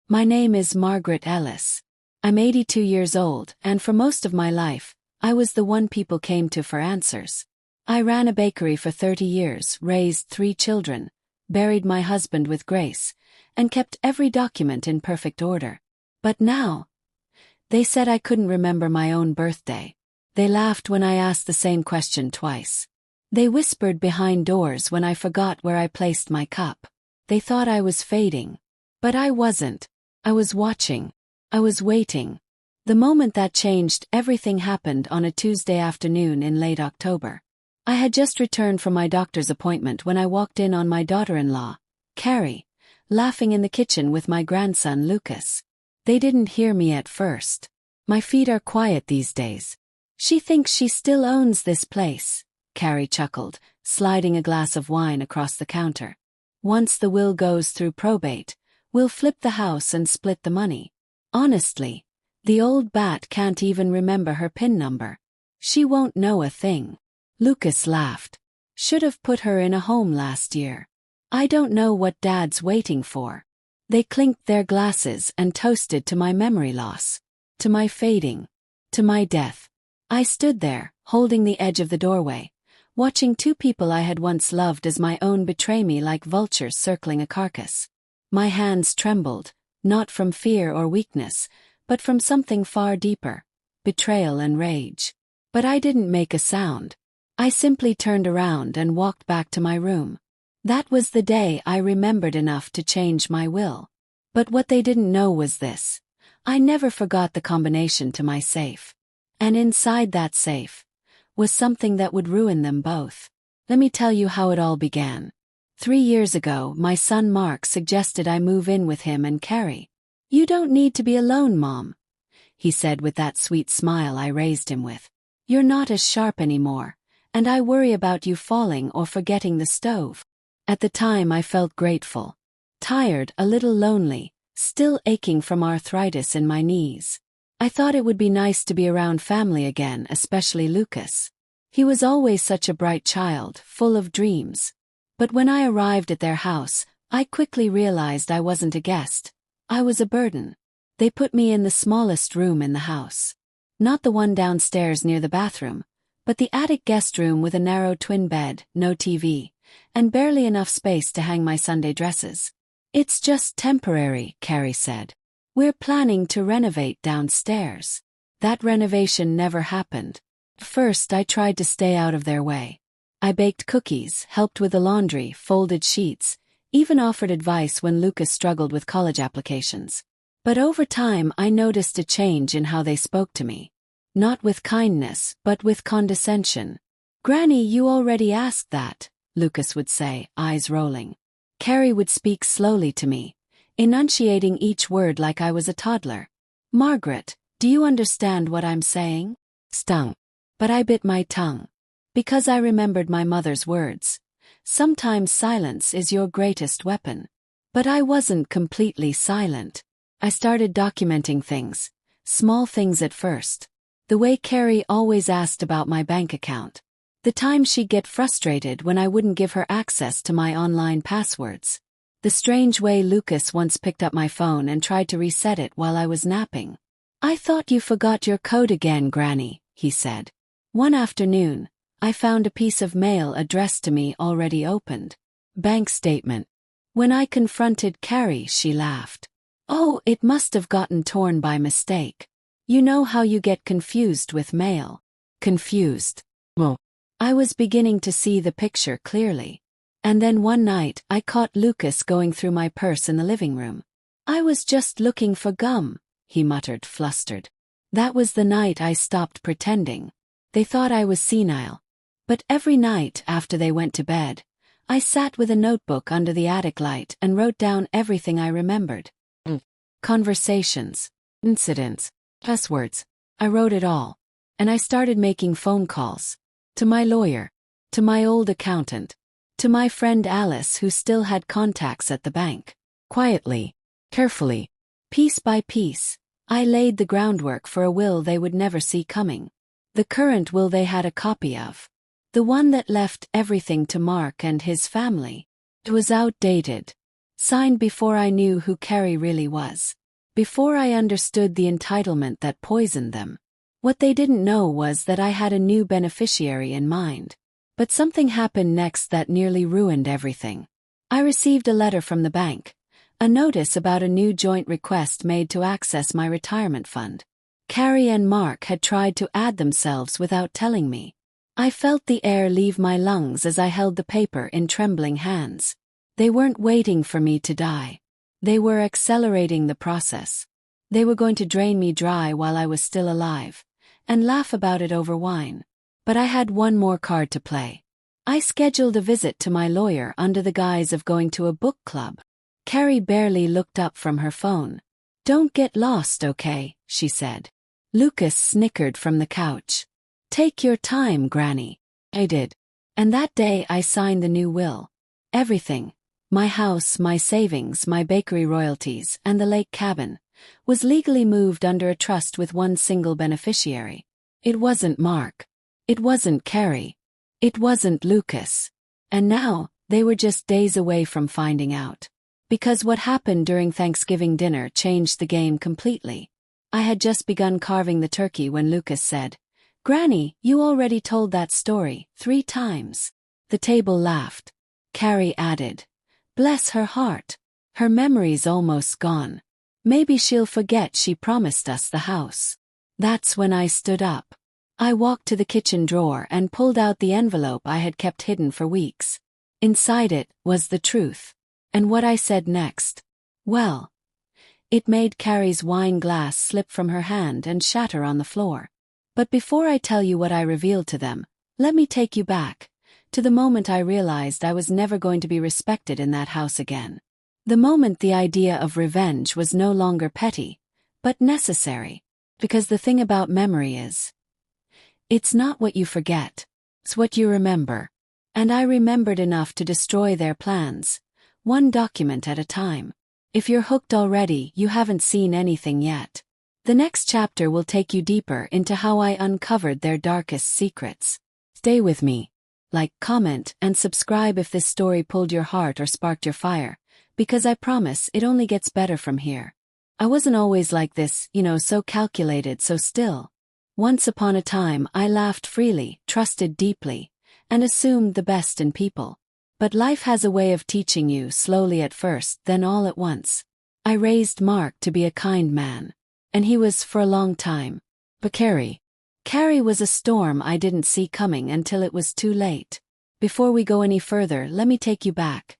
My name is Margaret Ellis. I'm 82 years old, and for most of my life, I was the one people came to for answers. I ran a bakery for 30 years, raised 3 children, buried my husband with grace, and kept every document in perfect order. But now, they said I couldn't remember my own birthday. They laughed when I asked the same question twice. They whispered behind doors when I forgot where I placed my cup. They thought I was fading. But I wasn't. I was watching. I was waiting. The moment that changed, everything happened on a Tuesday afternoon in late October. I had just returned from my doctor's appointment when I walked in on my daughter-in-law, Carrie, laughing in the kitchen with my grandson Lucas. They didn't hear me at first. My feet are quiet these days. She thinks she still owns this place, Carrie chuckled, sliding a glass of wine across the counter. Once the will goes through probate, we'll flip the house and split the money. Honestly, the old bat can't even remember her PIN number. She won't know a thing. Lucas laughed. Should have put her in a home last year. I don't know what Dad's waiting for. They clinked their glasses and toasted to my memory loss, to my fading, to my death. I stood there, holding the edge of the doorway, watching 2 people I had once loved as my own betray me like vultures circling a carcass. My hands trembled, not from fear or weakness, but from something far deeper, betrayal and rage. But I didn't make a sound. I simply turned around and walked back to my room. That was the day I remembered enough to change my will. But what they didn't know was this. I never forgot the combination to my safe. And inside that safe was something that would ruin them both. Let me tell you how it all began. 3 years ago, my son Mark suggested I move in with him and Carrie. "You don't need to be alone, Mom," he said with that sweet smile I raised him with. "You're not as sharp anymore, and I worry about you falling or forgetting the stove." At the time I felt grateful. Tired, a little lonely, still aching from arthritis in my knees. I thought it would be nice to be around family again, especially Lucas. He was always such a bright child, full of dreams. But when I arrived at their house, I quickly realized I wasn't a guest. I was a burden. They put me in the smallest room in the house. Not the one downstairs near the bathroom, but the attic guest room with a narrow twin bed, no TV, and barely enough space to hang my Sunday dresses. "It's just temporary," Carrie said. "We're planning to renovate downstairs." That renovation never happened. First, I tried to stay out of their way. I baked cookies, helped with the laundry, folded sheets, even offered advice when Lucas struggled with college applications. But over time I noticed a change in how they spoke to me. Not with kindness, but with condescension. "Granny, you already asked that," Lucas would say, eyes rolling. Carrie would speak slowly to me, enunciating each word like I was a toddler. "Margaret, do you understand what I'm saying?" Stung. But I bit my tongue. Because I remembered my mother's words. Sometimes silence is your greatest weapon. But I wasn't completely silent. I started documenting things. Small things at first. The way Carrie always asked about my bank account. The time she'd get frustrated when I wouldn't give her access to my online passwords. The strange way Lucas once picked up my phone and tried to reset it while I was napping. "I thought you forgot your code again, Granny," he said. One afternoon, I found a piece of mail addressed to me already opened. Bank statement. When I confronted Carrie, she laughed. "Oh, it must have gotten torn by mistake. You know how you get confused with mail." Confused. Well, I was beginning to see the picture clearly. And then one night, I caught Lucas going through my purse in the living room. "I was just looking for gum," he muttered, flustered. That was the night I stopped pretending. They thought I was senile. But every night after they went to bed, I sat with a notebook under the attic light and wrote down everything I remembered. Conversations, incidents, passwords. I wrote it all. And I started making phone calls. To my lawyer. To my old accountant. To my friend Alice, who still had contacts at the bank. Quietly, carefully, piece by piece, I laid the groundwork for a will they would never see coming. The current will they had a copy of. The one that left everything to Mark and his family. It was outdated. Signed before I knew who Carrie really was. Before I understood the entitlement that poisoned them. What they didn't know was that I had a new beneficiary in mind. But something happened next that nearly ruined everything. I received a letter from the bank, a notice about a new joint request made to access my retirement fund. Carrie and Mark had tried to add themselves without telling me. I felt the air leave my lungs as I held the paper in trembling hands. They weren't waiting for me to die. They were accelerating the process. They were going to drain me dry while I was still alive, and laugh about it over wine. But I had one more card to play. I scheduled a visit to my lawyer under the guise of going to a book club. Carrie barely looked up from her phone. "Don't get lost, okay?" she said. Lucas snickered from the couch. "Take your time, Granny." I did. And that day I signed the new will. Everything, my house, my savings, my bakery royalties, and the lake cabin, was legally moved under a trust with one single beneficiary. It wasn't Mark. It wasn't Carrie. It wasn't Lucas. And now, they were just days away from finding out. Because what happened during Thanksgiving dinner changed the game completely. I had just begun carving the turkey when Lucas said, "Granny, you already told that story 3 times. The table laughed. Carrie added, "Bless her heart. Her memory's almost gone. Maybe she'll forget she promised us the house." That's when I stood up. I walked to the kitchen drawer and pulled out the envelope I had kept hidden for weeks. Inside it was the truth. And what I said next? Well, it made Carrie's wine glass slip from her hand and shatter on the floor. But before I tell you what I revealed to them, let me take you back, to the moment I realized I was never going to be respected in that house again. The moment the idea of revenge was no longer petty, but necessary. Because the thing about memory is, it's not what you forget, it's what you remember. And I remembered enough to destroy their plans, one document at a time. If you're hooked already, you haven't seen anything yet. The next chapter will take you deeper into how I uncovered their darkest secrets. Stay with me. Like, comment, and subscribe if this story pulled your heart or sparked your fire, because I promise it only gets better from here. I wasn't always like this, so calculated, so still. Once upon a time, I laughed freely, trusted deeply, and assumed the best in people. But life has a way of teaching you slowly at first, then all at once. I raised Mark to be a kind man. And he was for a long time. But Carrie was a storm I didn't see coming until it was too late. Before we go any further, let me take you back.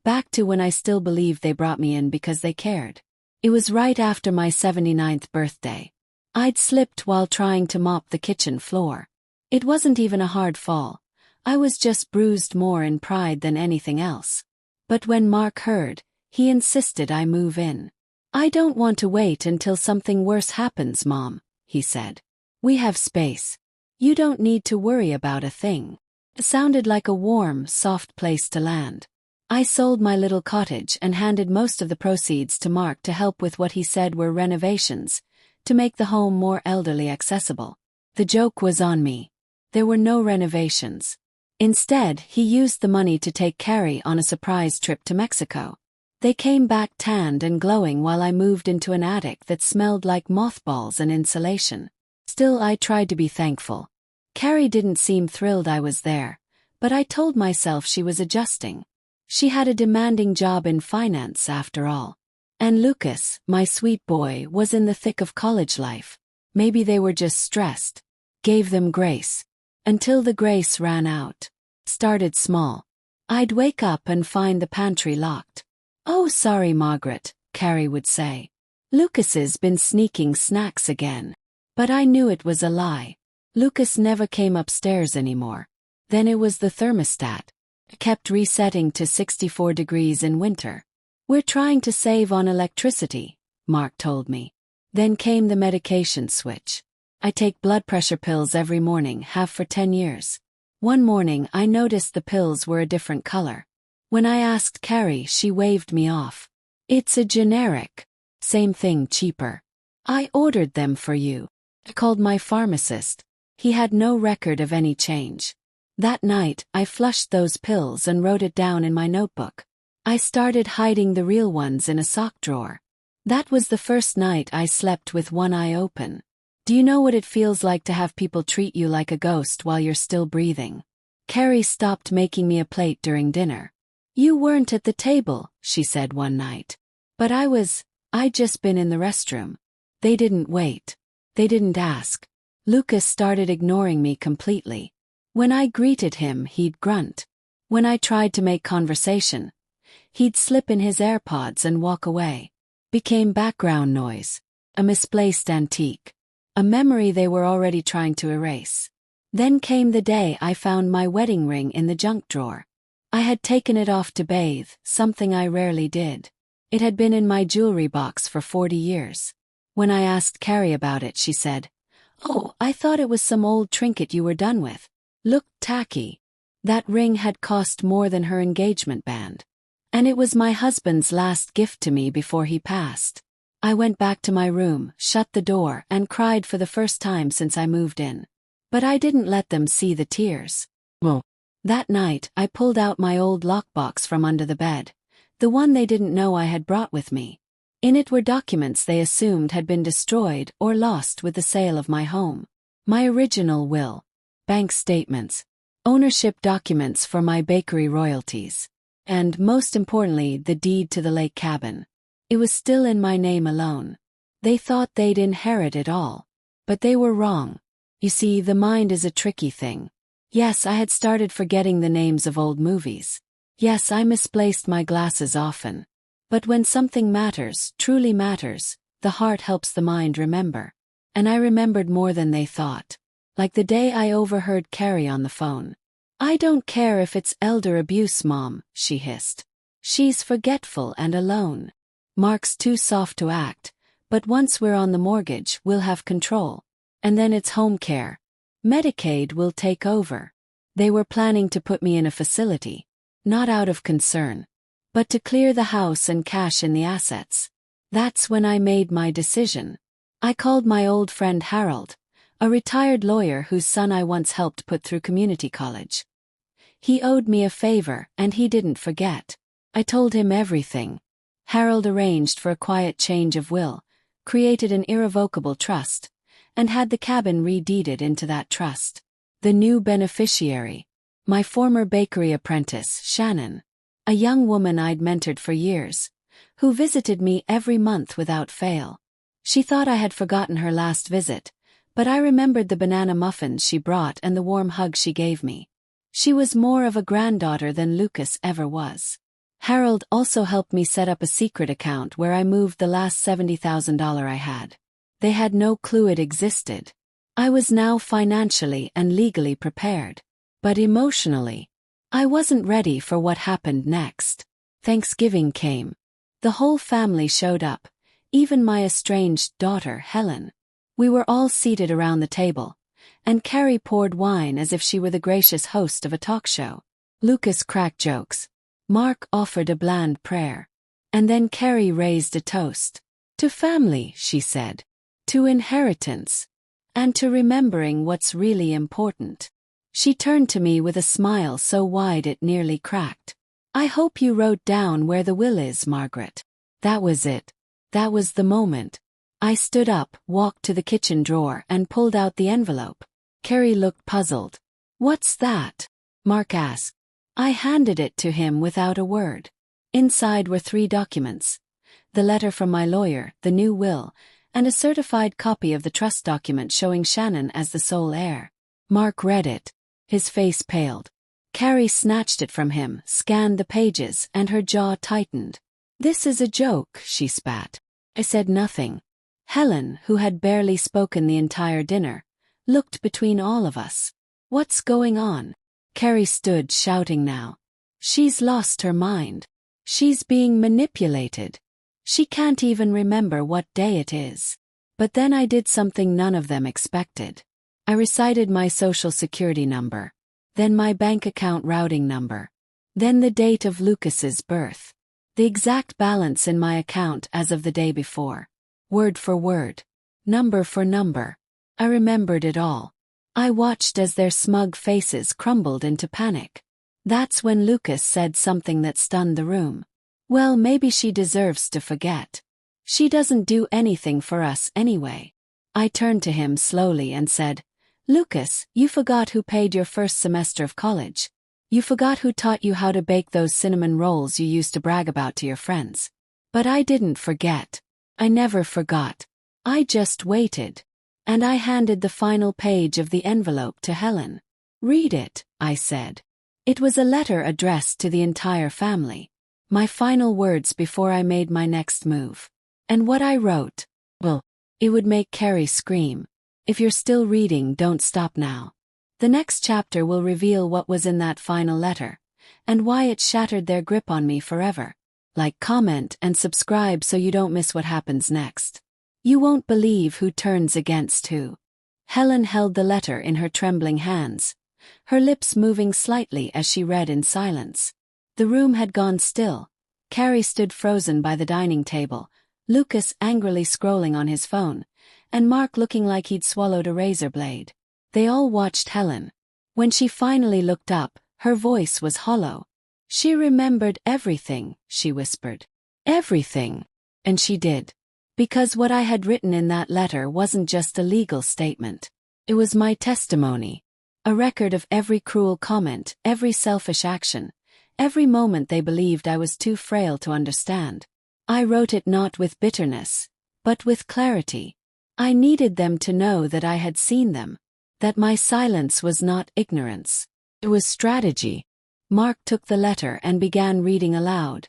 Back to when I still believed they brought me in because they cared. It was right after my 79th birthday. I'd slipped while trying to mop the kitchen floor. It wasn't even a hard fall. I was just bruised more in pride than anything else. But when Mark heard, he insisted I move in. "I don't want to wait until something worse happens, Mom," he said. "We have space. You don't need to worry about a thing." It sounded like a warm, soft place to land. I sold my little cottage and handed most of the proceeds to Mark to help with what he said were renovations, to make the home more elderly accessible. The joke was on me. There were no renovations. Instead, he used the money to take Carrie on a surprise trip to Mexico. They came back tanned and glowing while I moved into an attic that smelled like mothballs and insulation. Still, I tried to be thankful. Carrie didn't seem thrilled I was there, but I told myself she was adjusting. She had a demanding job in finance after all. And Lucas, my sweet boy, was in the thick of college life. Maybe they were just stressed. Gave them grace. Until the grace ran out. Started small. I'd wake up and find the pantry locked. "Oh, sorry, Margaret," Carrie would say. "Lucas's been sneaking snacks again." But I knew it was a lie. Lucas never came upstairs anymore. Then it was the thermostat. It kept resetting to 64 degrees in winter. "We're trying to save on electricity," Mark told me. Then came the medication switch. I take blood pressure pills every morning, have for 10 years. One morning I noticed the pills were a different color. When I asked Carrie, she waved me off. "It's a generic. Same thing, cheaper. I ordered them for you." I called my pharmacist. He had no record of any change. That night, I flushed those pills and wrote it down in my notebook. I started hiding the real ones in a sock drawer. That was the first night I slept with one eye open. Do you know what it feels like to have people treat you like a ghost while you're still breathing? Carrie stopped making me a plate during dinner. You weren't at the table, she said one night. But I'd just been in the restroom. They didn't wait. They didn't ask. Lucas started ignoring me completely. When I greeted him, he'd grunt. When I tried to make conversation, he'd slip in his AirPods and walk away. Became background noise. A misplaced antique. A memory they were already trying to erase. Then came the day I found my wedding ring in the junk drawer. I had taken it off to bathe, something I rarely did. It had been in my jewelry box for 40 years. When I asked Carrie about it, she said, "Oh, I thought it was some old trinket you were done with. Looked tacky." That ring had cost more than her engagement band. And it was my husband's last gift to me before he passed. I went back to my room, shut the door, and cried for the first time since I moved in. But I didn't let them see the tears. Well, that night, I pulled out my old lockbox from under the bed, the one they didn't know I had brought with me. In it were documents they assumed had been destroyed or lost with the sale of my home. My original will, bank statements, ownership documents for my bakery royalties, and, most importantly, the deed to the lake cabin. It was still in my name alone. They thought they'd inherit it all. But they were wrong. You see, the mind is a tricky thing. Yes, I had started forgetting the names of old movies. Yes, I misplaced my glasses often. But when something matters, truly matters, the heart helps the mind remember. And I remembered more than they thought. Like the day I overheard Carrie on the phone. "I don't care if it's elder abuse, Mom," she hissed. "She's forgetful and alone. Mark's too soft to act, but once we're on the mortgage, we'll have control. And then it's home care. Medicaid will take over." They were planning to put me in a facility, not out of concern, but to clear the house and cash in the assets. That's when I made my decision. I called my old friend Harold, a retired lawyer whose son I once helped put through community college. He owed me a favor, and he didn't forget. I told him everything. Harold arranged for a quiet change of will, created an irrevocable trust, and had the cabin redeeded into that trust. The new beneficiary, my former bakery apprentice, Shannon, a young woman I'd mentored for years, who visited me every month without fail. She thought I had forgotten her last visit, but I remembered the banana muffins she brought and the warm hug she gave me. She was more of a granddaughter than Lucas ever was. Harold also helped me set up a secret account where I moved the last $70,000 I had. They had no clue it existed. I was now financially and legally prepared. But emotionally, I wasn't ready for what happened next. Thanksgiving came. The whole family showed up, even my estranged daughter, Helen. We were all seated around the table, and Carrie poured wine as if she were the gracious host of a talk show. Lucas cracked jokes. Mark offered a bland prayer. And then Carrie raised a toast. "To family," she said. "To inheritance. And to remembering what's really important." She turned to me with a smile so wide it nearly cracked. "I hope you wrote down where the will is, Margaret." That was it. That was the moment. I stood up, walked to the kitchen drawer, and pulled out the envelope. Carrie looked puzzled. "What's that?" Mark asked. I handed it to him without a word. Inside were 3 documents: the letter from my lawyer, the new will, and a certified copy of the trust document showing Shannon as the sole heir. Mark read it. His face paled. Carrie snatched it from him, scanned the pages, and her jaw tightened. "This is a joke," she spat. I said nothing. Helen, who had barely spoken the entire dinner, looked between all of us. "What's going on?" Carrie stood, shouting now. "She's lost her mind. She's being manipulated. She can't even remember what day it is." But then I did something none of them expected. I recited my social security number, then my bank account routing number, then the date of Lucas's birth, the exact balance in my account as of the day before. Word for word, number for number. I remembered it all. I watched as their smug faces crumbled into panic. That's when Lucas said something that stunned the room. Well, maybe she deserves to forget. She doesn't do anything for us anyway. I turned to him slowly and said, Lucas, you forgot who paid your first semester of college. You forgot who taught you how to bake those cinnamon rolls you used to brag about to your friends. But I didn't forget. I never forgot. I just waited. And I handed the final page of the envelope to Helen. Read it, I said. It was a letter addressed to the entire family. My final words before I made my next move. And what I wrote, well, it would make Carrie scream. If you're still reading, don't stop now. The next chapter will reveal what was in that final letter, and why it shattered their grip on me forever. Like, comment, and subscribe so you don't miss what happens next. You won't believe who turns against who. Helen held the letter in her trembling hands, her lips moving slightly as she read in silence. The room had gone still. Carrie stood frozen by the dining table, Lucas angrily scrolling on his phone, and Mark looking like he'd swallowed a razor blade. They all watched Helen. When she finally looked up, her voice was hollow. She remembered everything, she whispered. Everything. And she did. Because what I had written in that letter wasn't just a legal statement. It was my testimony. A record of every cruel comment, every selfish action, every moment they believed I was too frail to understand. I wrote it not with bitterness, but with clarity. I needed them to know that I had seen them, that my silence was not ignorance. It was strategy. Mark took the letter and began reading aloud,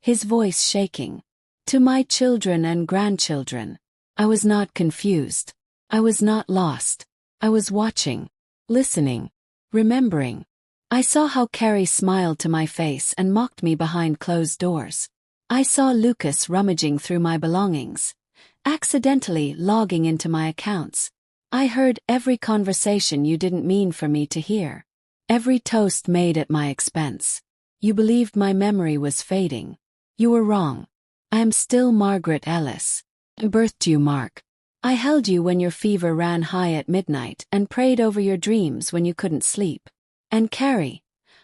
his voice shaking. To my children and grandchildren. I was not confused. I was not lost. I was watching, listening, remembering. I saw how Carrie smiled to my face and mocked me behind closed doors. I saw Lucas rummaging through my belongings, accidentally logging into my accounts. I heard every conversation you didn't mean for me to hear. Every toast made at my expense. You believed my memory was fading. You were wrong. I am still Margaret Ellis. I birthed you, Mark. I held you when your fever ran high at midnight and prayed over your dreams when you couldn't sleep. And Carrie,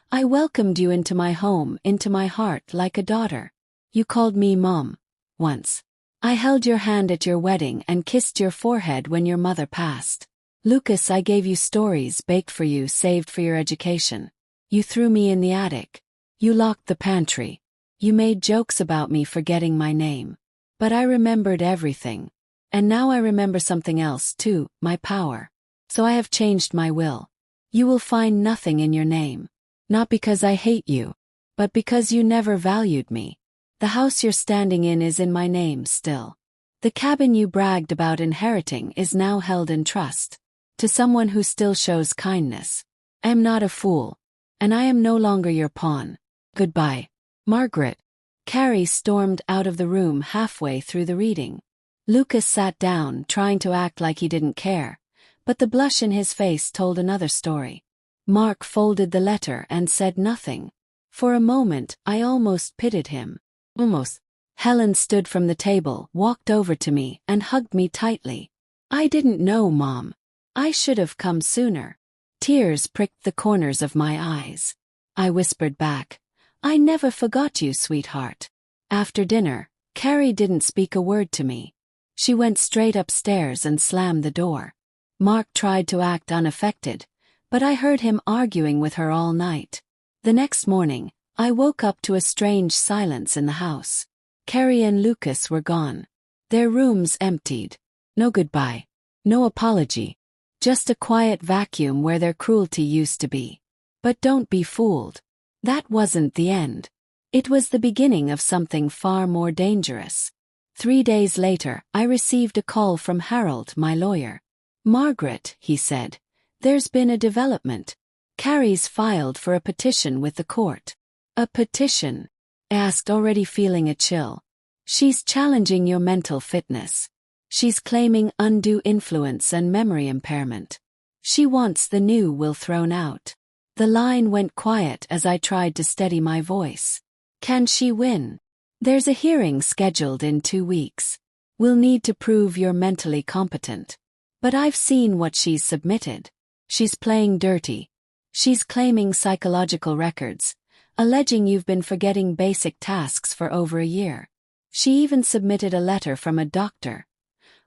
I welcomed you into my home, into my heart like a daughter. You called me Mom. Once. I held your hand at your wedding and kissed your forehead when your mother passed. Lucas, I gave you stories baked for you, saved for your education. You threw me in the attic. You locked the pantry. You made jokes about me forgetting my name. But I remembered everything. And now I remember something else too, my power. So I have changed my will. You will find nothing in your name. Not because I hate you, but because you never valued me. The house you're standing in is in my name still. The cabin you bragged about inheriting is now held in trust. To someone who still shows kindness. I am not a fool. And I am no longer your pawn. Goodbye. Margaret. Carrie stormed out of the room halfway through the reading. Lucas sat down, trying to act like he didn't care, but the blush in his face told another story. Mark folded the letter and said nothing. For a moment, I almost pitied him. Almost. Helen stood from the table, walked over to me, and hugged me tightly. I didn't know, Mom. I should have come sooner. Tears pricked the corners of my eyes. I whispered back, I never forgot you, sweetheart. After dinner, Carrie didn't speak a word to me. She went straight upstairs and slammed the door. Mark tried to act unaffected, but I heard him arguing with her all night. The next morning, I woke up to a strange silence in the house. Carrie and Lucas were gone. Their rooms emptied. No goodbye. No apology. Just a quiet vacuum where their cruelty used to be. But don't be fooled. That wasn't the end. It was the beginning of something far more dangerous. 3 days later, I received a call from Harold, my lawyer. Margaret, he said, there's been a development. Carrie's filed for a petition with the court. A petition? I asked, already feeling a chill. She's challenging your mental fitness. She's claiming undue influence and memory impairment. She wants the new will thrown out. The line went quiet as I tried to steady my voice. Can she win? There's a hearing scheduled in 2 weeks. We'll need to prove you're mentally competent. But I've seen what she's submitted. She's playing dirty. She's claiming psychological records, alleging you've been forgetting basic tasks for over a year. She even submitted a letter from a doctor,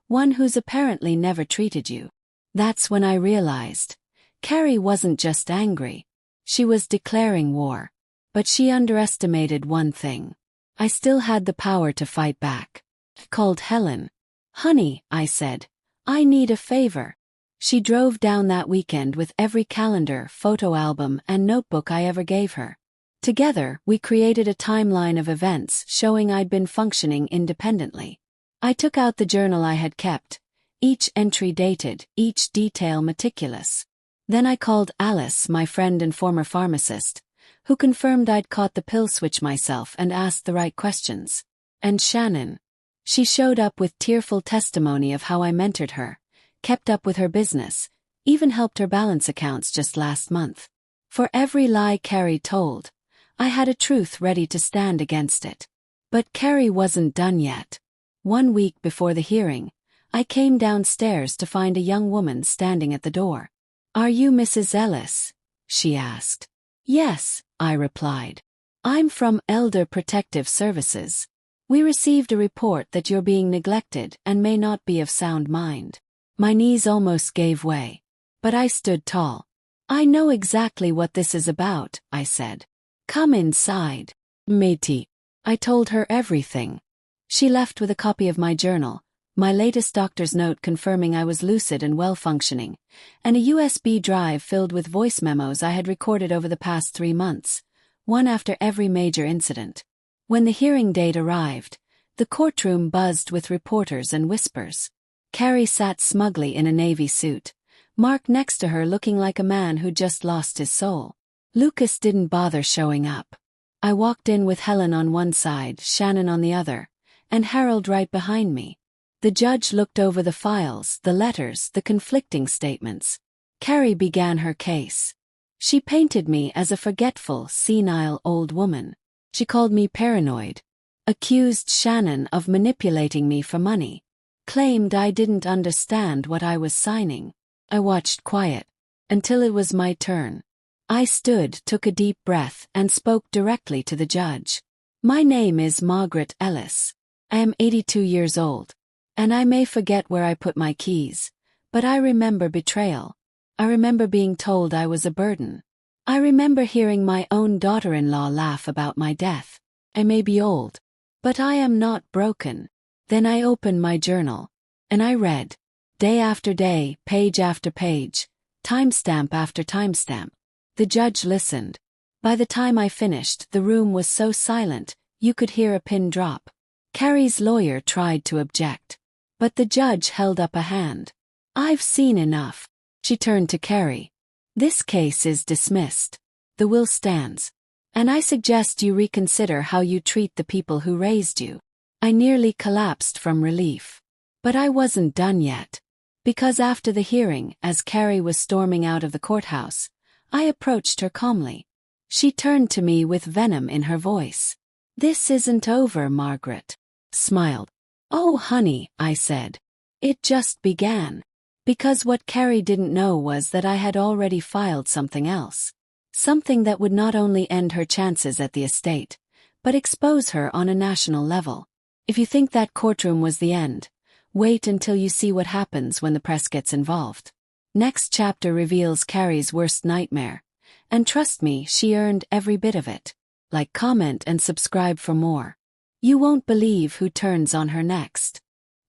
one who's apparently never treated you. That's when I realized. Carrie wasn't just angry. She was declaring war. But she underestimated one thing. I still had the power to fight back. I called Helen. "Honey," I said, "I need a favor." She drove down that weekend with every calendar, photo album, and notebook I ever gave her. Together, we created a timeline of events showing I'd been functioning independently. I took out the journal I had kept, each entry dated, each detail meticulous. Then I called Alice, my friend and former pharmacist, who confirmed I'd caught the pill switch myself and asked the right questions. And Shannon. She showed up with tearful testimony of how I mentored her, kept up with her business, even helped her balance accounts just last month. For every lie Carrie told, I had a truth ready to stand against it. But Carrie wasn't done yet. 1 week before the hearing, I came downstairs to find a young woman standing at the door. "Are you Mrs. Ellis?" she asked. "Yes," I replied. "I'm from Elder Protective Services. We received a report that you're being neglected and may not be of sound mind." My knees almost gave way. But I stood tall. "I know exactly what this is about," I said. "Come inside." "Matey." I told her everything. She left with a copy of my journal, my latest doctor's note confirming I was lucid and well-functioning, and a USB drive filled with voice memos I had recorded over the past 3 months, one after every major incident. When the hearing date arrived, the courtroom buzzed with reporters and whispers. Carrie sat smugly in a navy suit, Mark next to her looking like a man who'd just lost his soul. Lucas didn't bother showing up. I walked in with Helen on one side, Shannon on the other, and Harold right behind me. The judge looked over the files, the letters, the conflicting statements. Carrie began her case. She painted me as a forgetful, senile old woman. She called me paranoid, accused Shannon of manipulating me for money, claimed I didn't understand what I was signing. I watched quiet until it was my turn. I stood, took a deep breath, and spoke directly to the judge. "My name is Margaret Ellis. I am 82 years old, and I may forget where I put my keys, but I remember betrayal. I remember being told I was a burden. I remember hearing my own daughter-in-law laugh about my death. I may be old, but I am not broken." Then I opened my journal, and I read, day after day, page after page, timestamp after timestamp. The judge listened. By the time I finished, the room was so silent, you could hear a pin drop. Carrie's lawyer tried to object, but the judge held up a hand. "I've seen enough." She turned to Carrie. "This case is dismissed. The will stands. And I suggest you reconsider how you treat the people who raised you." I nearly collapsed from relief. But I wasn't done yet. Because after the hearing, as Carrie was storming out of the courthouse, I approached her calmly. She turned to me with venom in her voice. "This isn't over, Margaret." Smiled. "Oh, honey," I said. "It just began." Because what Carrie didn't know was that I had already filed something else. Something that would not only end her chances at the estate, but expose her on a national level. If you think that courtroom was the end, wait until you see what happens when the press gets involved. Next chapter reveals Carrie's worst nightmare, and trust me, she earned every bit of it. Like, comment, and subscribe for more. You won't believe who turns on her next.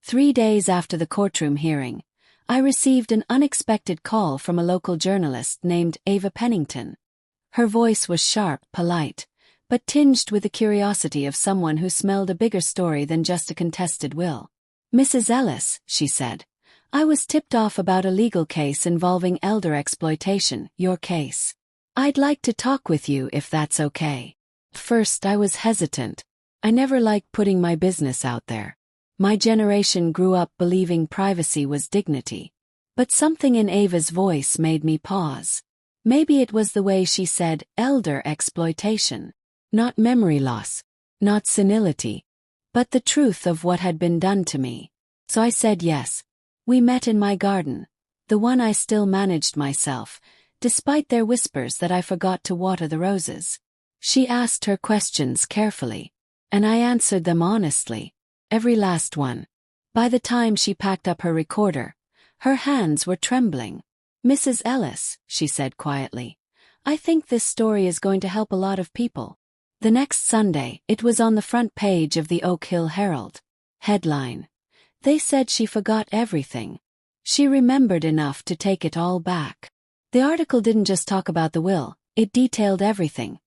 3 days after the courtroom hearing, I received an unexpected call from a local journalist named Ava Pennington. Her voice was sharp, polite, but tinged with the curiosity of someone who smelled a bigger story than just a contested will. "Mrs. Ellis," she said, "I was tipped off about a legal case involving elder exploitation, your case. I'd like to talk with you if that's okay." First, I was hesitant. I never liked putting my business out there. My generation grew up believing privacy was dignity. But something in Ava's voice made me pause. Maybe it was the way she said elder exploitation. Not memory loss, not senility, but the truth of what had been done to me. So I said yes. We met in my garden, the one I still managed myself, despite their whispers that I forgot to water the roses. She asked her questions carefully, and I answered them honestly, every last one. By the time she packed up her recorder, her hands were trembling. "Mrs. Ellis," she said quietly, "I think this story is going to help a lot of people." The next Sunday, it was on the front page of the Oak Hill Herald. Headline: "They said she forgot everything. She remembered enough to take it all back." The article didn't just talk about the will, it detailed everything.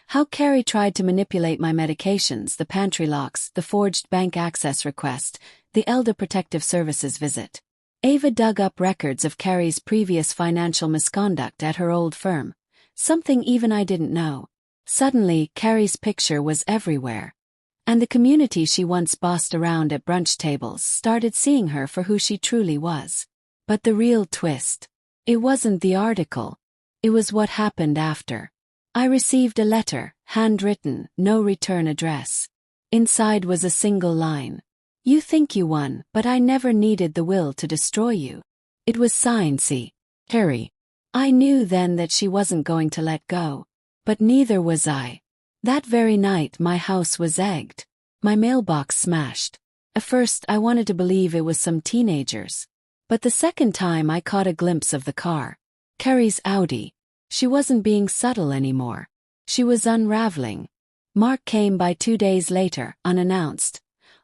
How Carrie tried to manipulate my medications, the pantry locks, the forged bank access request, the Elder Protective Services visit. Ava dug up records of Carrie's previous financial misconduct at her old firm, something even I didn't know. Suddenly, Carrie's picture was everywhere. And the community she once bossed around at brunch tables started seeing her for who she truly was. But the real twist: it wasn't the article. It was what happened after. I received a letter, handwritten, no return address. Inside was a single line: "You think you won, but I never needed the will to destroy you." It was signed C. Carrie. I knew then that she wasn't going to let go. But neither was I. That very night my house was egged. My mailbox smashed. At first I wanted to believe it was some teenagers. But the second time I caught a glimpse of the car. Carrie's Audi. She wasn't being subtle anymore. She was unraveling. Mark came by 2 days later, unannounced,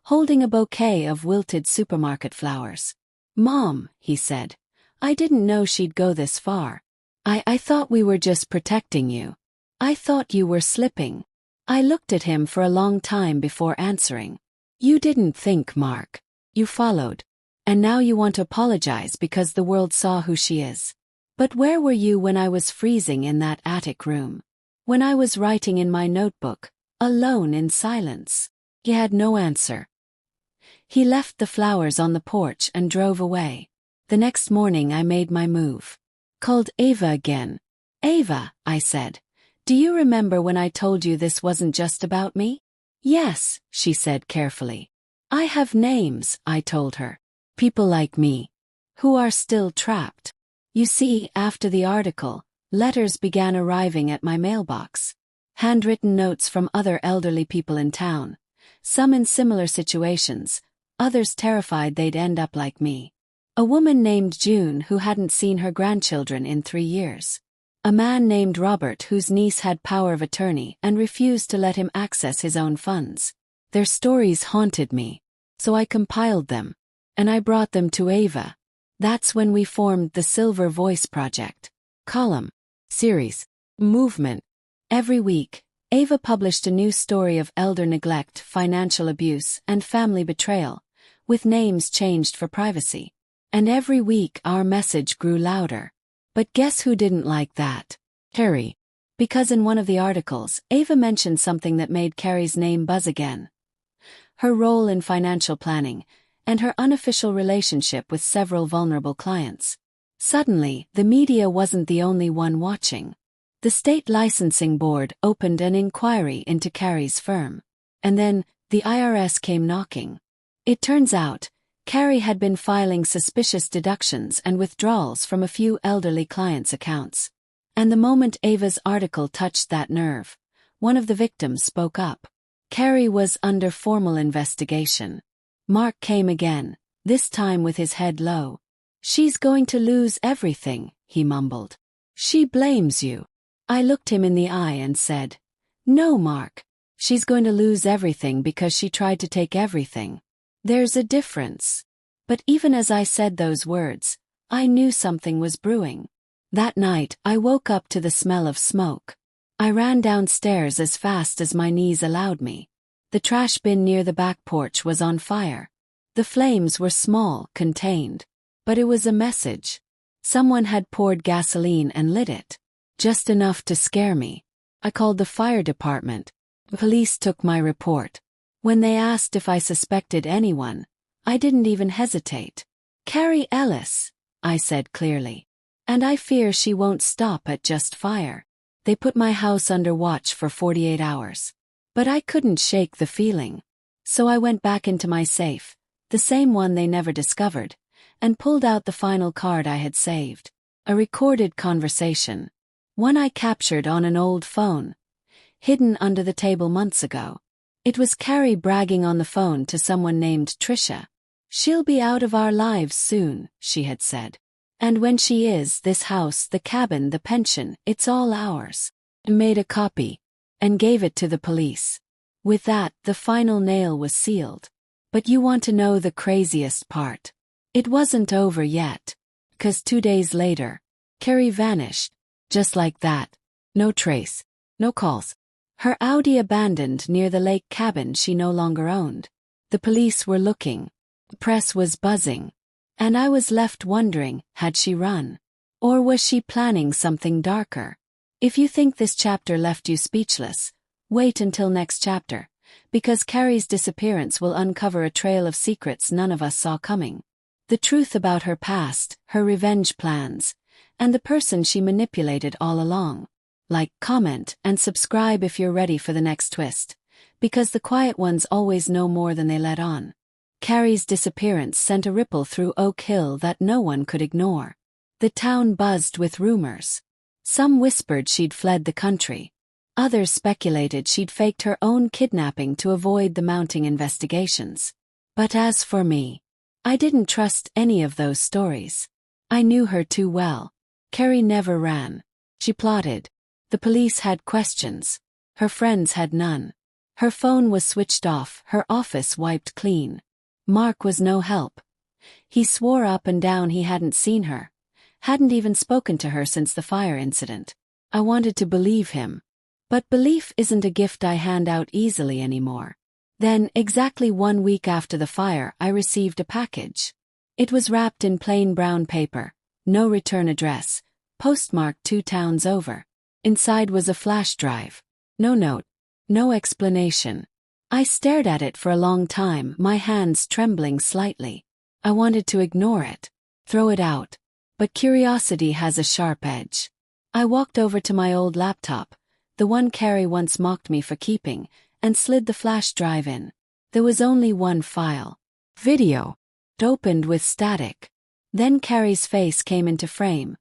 holding a bouquet of wilted supermarket flowers. "Mom," he said, "I didn't know she'd go this far. I thought we were just protecting you. I thought you were slipping." I looked at him for a long time before answering. "You didn't think, Mark. You followed. And now you want to apologize because the world saw who she is. But where were you when I was freezing in that attic room? When I was writing in my notebook, alone in silence?" He had no answer. He left the flowers on the porch and drove away. The next morning I made my move. Called Ava again. "Ava," I said, "do you remember when I told you this wasn't just about me?" "Yes," she said carefully. "I have names," I told her. "People like me. Who are still trapped." You see, after the article, letters began arriving at my mailbox. Handwritten notes from other elderly people in town. Some in similar situations, others terrified they'd end up like me. A woman named June who hadn't seen her grandchildren in 3 years. A man named Robert whose niece had power of attorney and refused to let him access his own funds. Their stories haunted me, so I compiled them, and I brought them to Ava. That's when we formed the Silver Voice Project. Column, series, movement. Every week, Ava published a new story of elder neglect, financial abuse, and family betrayal, with names changed for privacy. And every week our message grew louder. But guess who didn't like that? Carrie. Because in one of the articles, Ava mentioned something that made Carrie's name buzz again. Her role in financial planning, and her unofficial relationship with several vulnerable clients. Suddenly, the media wasn't the only one watching. The state licensing board opened an inquiry into Carrie's firm. And then, the IRS came knocking. It turns out, Carrie had been filing suspicious deductions and withdrawals from a few elderly clients' accounts. And the moment Ava's article touched that nerve, one of the victims spoke up. Carrie was under formal investigation. Mark came again, this time with his head low. "She's going to lose everything," he mumbled. "She blames you." I looked him in the eye and said, "No, Mark. She's going to lose everything because she tried to take everything. There's a difference." But even as I said those words, I knew something was brewing. That night, I woke up to the smell of smoke. I ran downstairs as fast as my knees allowed me. The trash bin near the back porch was on fire. The flames were small, contained. But it was a message. Someone had poured gasoline and lit it. Just enough to scare me. I called the fire department. The police took my report. When they asked if I suspected anyone, I didn't even hesitate. "Carrie Ellis," I said clearly. "And I fear she won't stop at just fire." They put my house under watch for 48 hours. But I couldn't shake the feeling. So I went back into my safe, the same one they never discovered, and pulled out the final card I had saved. A recorded conversation. One I captured on an old phone. hidden under the table months ago. It was Carrie bragging on the phone to someone named Trisha. "She'll be out of our lives soon," she had said. "And when she is, this house, the cabin, the pension, it's all ours." I made a copy and gave it to the police. With that, the final nail was sealed. But you want to know the craziest part? It wasn't over yet. 'Cause 2 days later, Carrie vanished. Just like that. No trace. No calls. Her Audi abandoned near the lake cabin she no longer owned. The police were looking. The press was buzzing. And I was left wondering, had she run? Or was she planning something darker? If you think this chapter left you speechless, wait until next chapter, because Carrie's disappearance will uncover a trail of secrets none of us saw coming. The truth about her past, her revenge plans, and the person she manipulated all along. Like, comment, and subscribe if you're ready for the next twist, because the quiet ones always know more than they let on. Carrie's disappearance sent a ripple through Oak Hill that no one could ignore. The town buzzed with rumors. Some whispered she'd fled the country. Others speculated she'd faked her own kidnapping to avoid the mounting investigations. But as for me, I didn't trust any of those stories. I knew her too well. Carrie never ran. She plotted. The police had questions. Her friends had none. Her phone was switched off, her office wiped clean. Mark was no help. He swore up and down he hadn't seen her. Hadn't even spoken to her since the fire incident. I wanted to believe him. But belief isn't a gift I hand out easily anymore. Then, exactly 1 week after the fire, I received a package. It was wrapped in plain brown paper, no return address, postmarked 2 towns over. Inside was a flash drive. No note. No explanation. I stared at it for a long time, my hands trembling slightly. I wanted to ignore it. Throw it out. But curiosity has a sharp edge. I walked over to my old laptop, the one Carrie once mocked me for keeping, and slid the flash drive in. There was only one file. Video. It opened with static. Then Carrie's face came into frame.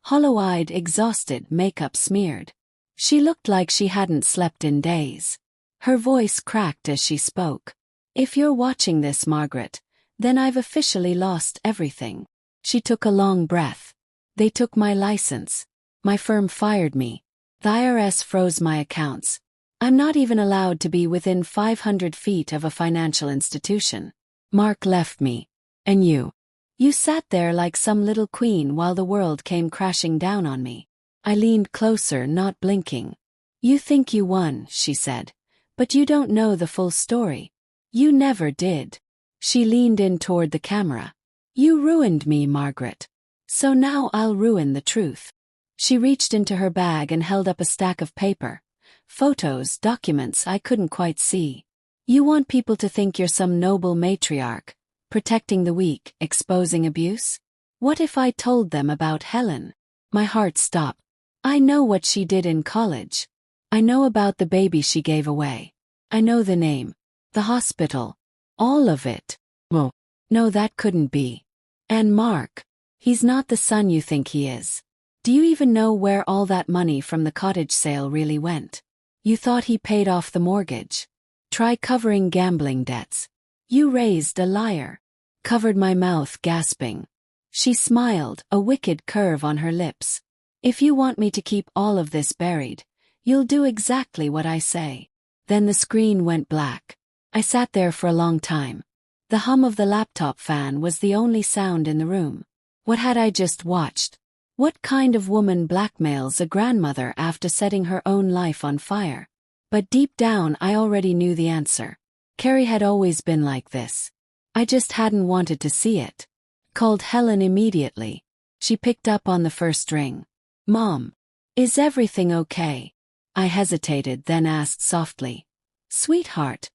Hollow-eyed, exhausted, makeup smeared. She looked like she hadn't slept in days. Her voice cracked as she spoke. "If you're watching this, Margaret, then I've officially lost everything." She took a long breath. "They took my license. My firm fired me. The IRS froze my accounts. I'm not even allowed to be within 500 feet of a financial institution. Mark left me. And you. You sat there like some little queen while the world came crashing down on me." I leaned closer, not blinking. "You think you won," she said. "But you don't know the full story. You never did." She leaned in toward the camera. "You ruined me, Margaret. So now I'll ruin the truth." She reached into her bag and held up a stack of paper. Photos, documents I couldn't quite see. "You want people to think you're some noble matriarch, protecting the weak, exposing abuse? What if I told them about Helen?" My heart stopped. I know what she did in college. I know about the baby she gave away. I know the name. The hospital. All of it. Well, no, that couldn't be. And Mark. He's not the son you think he is. Do you even know where all that money from the cottage sale really went? You thought he paid off the mortgage. Try covering gambling debts. You raised a liar. Covered my mouth, gasping. She smiled, a wicked curve on her lips. "If you want me to keep all of this buried, you'll do exactly what I say." Then the screen went black. I sat there for a long time. The hum of the laptop fan was the only sound in the room. What had I just watched? What kind of woman blackmails a grandmother after setting her own life on fire? But deep down I already knew the answer. Carrie had always been like this. I just hadn't wanted to see it. Called Helen immediately. She picked up on the first ring. "Mom, is everything okay?" I hesitated, then asked softly. "Sweetheart,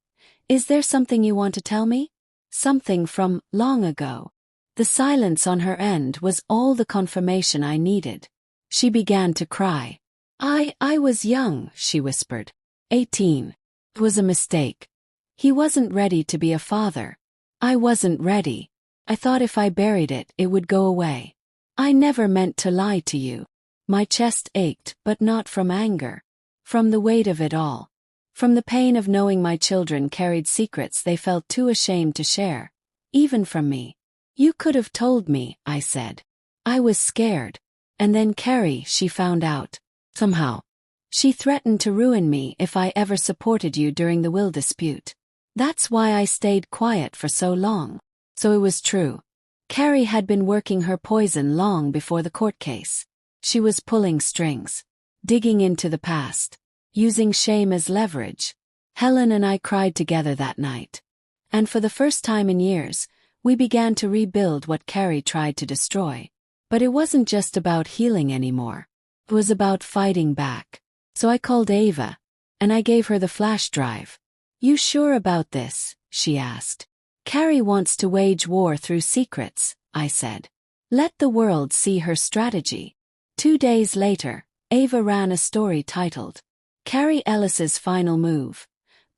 is there something you want to tell me? Something from long ago?" The silence on her end was all the confirmation I needed. She began to cry. I was young," she whispered. 18. It was a mistake. He wasn't ready to be a father. I wasn't ready. I thought if I buried it, it would go away. I never meant to lie to you." My chest ached, but not from anger. From the weight of it all. From the pain of knowing my children carried secrets they felt too ashamed to share, even from me. You could have told me, I said. I was scared. And then Carrie, she found out. Somehow. She threatened to ruin me if I ever supported you during the will dispute. That's why I stayed quiet for so long. So it was true. Carrie had been working her poison long before the court case. She was pulling strings. Digging into the past. Using shame as leverage. Helen and I cried together that night. And for the first time in years, we began to rebuild what Carrie tried to destroy. But it wasn't just about healing anymore. It was about fighting back. So I called Ava. And I gave her the flash drive. You sure about this? She asked. Carrie wants to wage war through secrets, I said. Let the world see her strategy. 2 days later, Ava ran a story titled, Carrie Ellis's Final Move.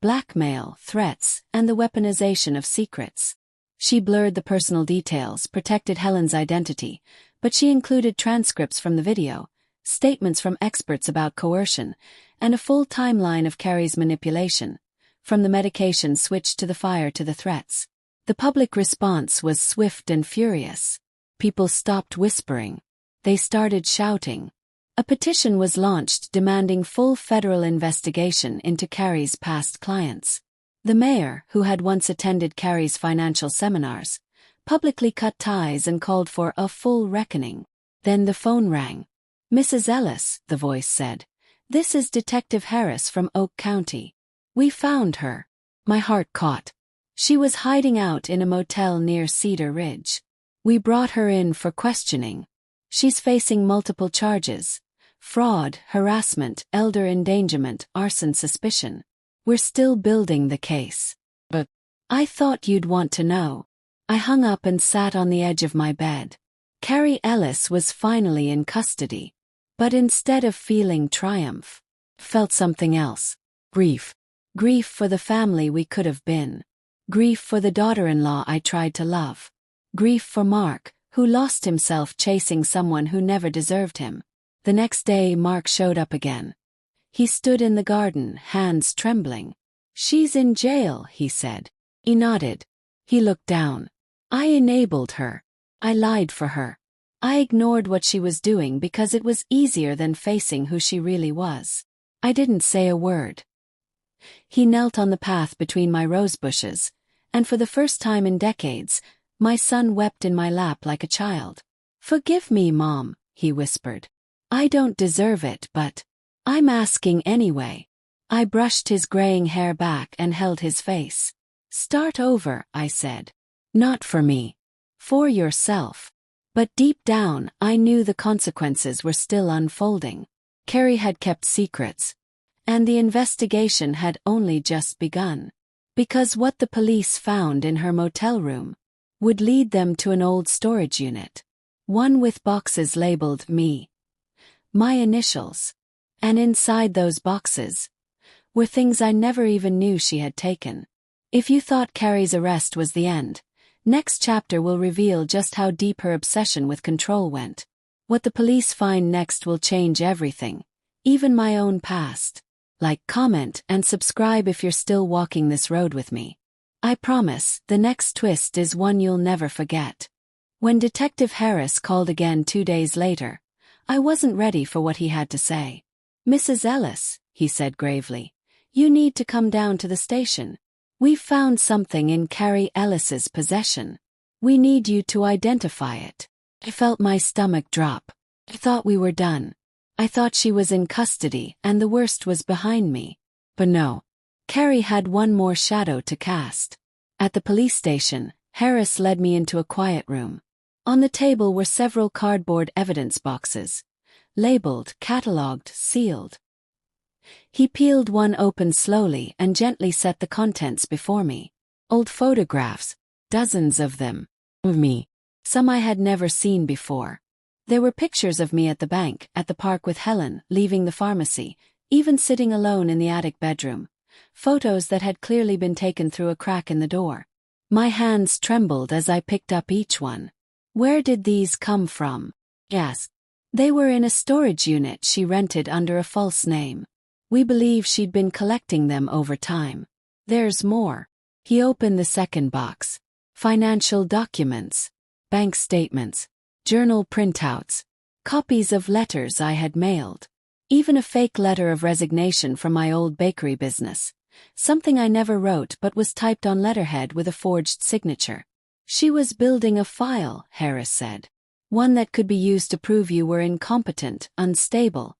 Blackmail, Threats, and the Weaponization of Secrets. She blurred the personal details, protected Helen's identity, but she included transcripts from the video, statements from experts about coercion, and a full timeline of Carrie's manipulation, from the medication switch to the fire to the threats. The public response was swift and furious. People stopped whispering. They started shouting. A petition was launched demanding full federal investigation into Carrie's past clients. The mayor, who had once attended Carrie's financial seminars, publicly cut ties and called for a full reckoning. Then the phone rang. Mrs. Ellis, the voice said. This is Detective Harris from Oak County. We found her. My heart caught. She was hiding out in a motel near Cedar Ridge. We brought her in for questioning. She's facing multiple charges. Fraud, harassment, elder endangerment, arson suspicion. We're still building the case. But I thought you'd want to know. I hung up and sat on the edge of my bed. Carrie Ellis was finally in custody. But instead of feeling triumph, felt something else. Grief. Grief for the family we could have been. Grief for the daughter-in-law I tried to love. Grief for Mark, who lost himself chasing someone who never deserved him. The next day Mark showed up again. He stood in the garden, hands trembling. She's in jail, he said. He nodded. He looked down. I enabled her. I lied for her. I ignored what she was doing because it was easier than facing who she really was. I didn't say a word. He knelt on the path between my rose bushes, and for the first time in decades, my son wept in my lap like a child. Forgive me, Mom, he whispered. I don't deserve it, but I'm asking anyway. I brushed his graying hair back and held his face. Start over, I said. Not for me. For yourself. But deep down, I knew the consequences were still unfolding. Carrie had kept secrets. And the investigation had only just begun. Because what the police found in her motel room would lead them to an old storage unit. One with boxes labeled me. My initials. And inside those boxes were things I never even knew she had taken. If you thought Carrie's arrest was the end, next chapter will reveal just how deep her obsession with control went. What the police find next will change everything, even my own past. Like, comment, and subscribe if you're still walking this road with me. I promise, the next twist is one you'll never forget. When Detective Harris called again 2 days later, I wasn't ready for what he had to say. Mrs. Ellis, he said gravely, you need to come down to the station. We've found something in Carrie Ellis's possession. We need you to identify it. I felt my stomach drop. I thought we were done. I thought she was in custody and the worst was behind me. But no. Carrie had one more shadow to cast. At the police station, Harris led me into a quiet room. On the table were several cardboard evidence boxes. Labeled, catalogued, sealed. He peeled one open slowly and gently set the contents before me. Old photographs, dozens of them. Of me. Some I had never seen before. There were pictures of me at the bank, at the park with Helen, leaving the pharmacy, even sitting alone in the attic bedroom. Photos that had clearly been taken through a crack in the door. My hands trembled as I picked up each one. Where did these come from? Yes. They were in a storage unit she rented under a false name. We believe she'd been collecting them over time. There's more. He opened the second box. Financial documents, bank statements, journal printouts, copies of letters I had mailed. Even a fake letter of resignation from my old bakery business. Something I never wrote but was typed on letterhead with a forged signature. She was building a file, Harris said. One that could be used to prove you were incompetent, unstable,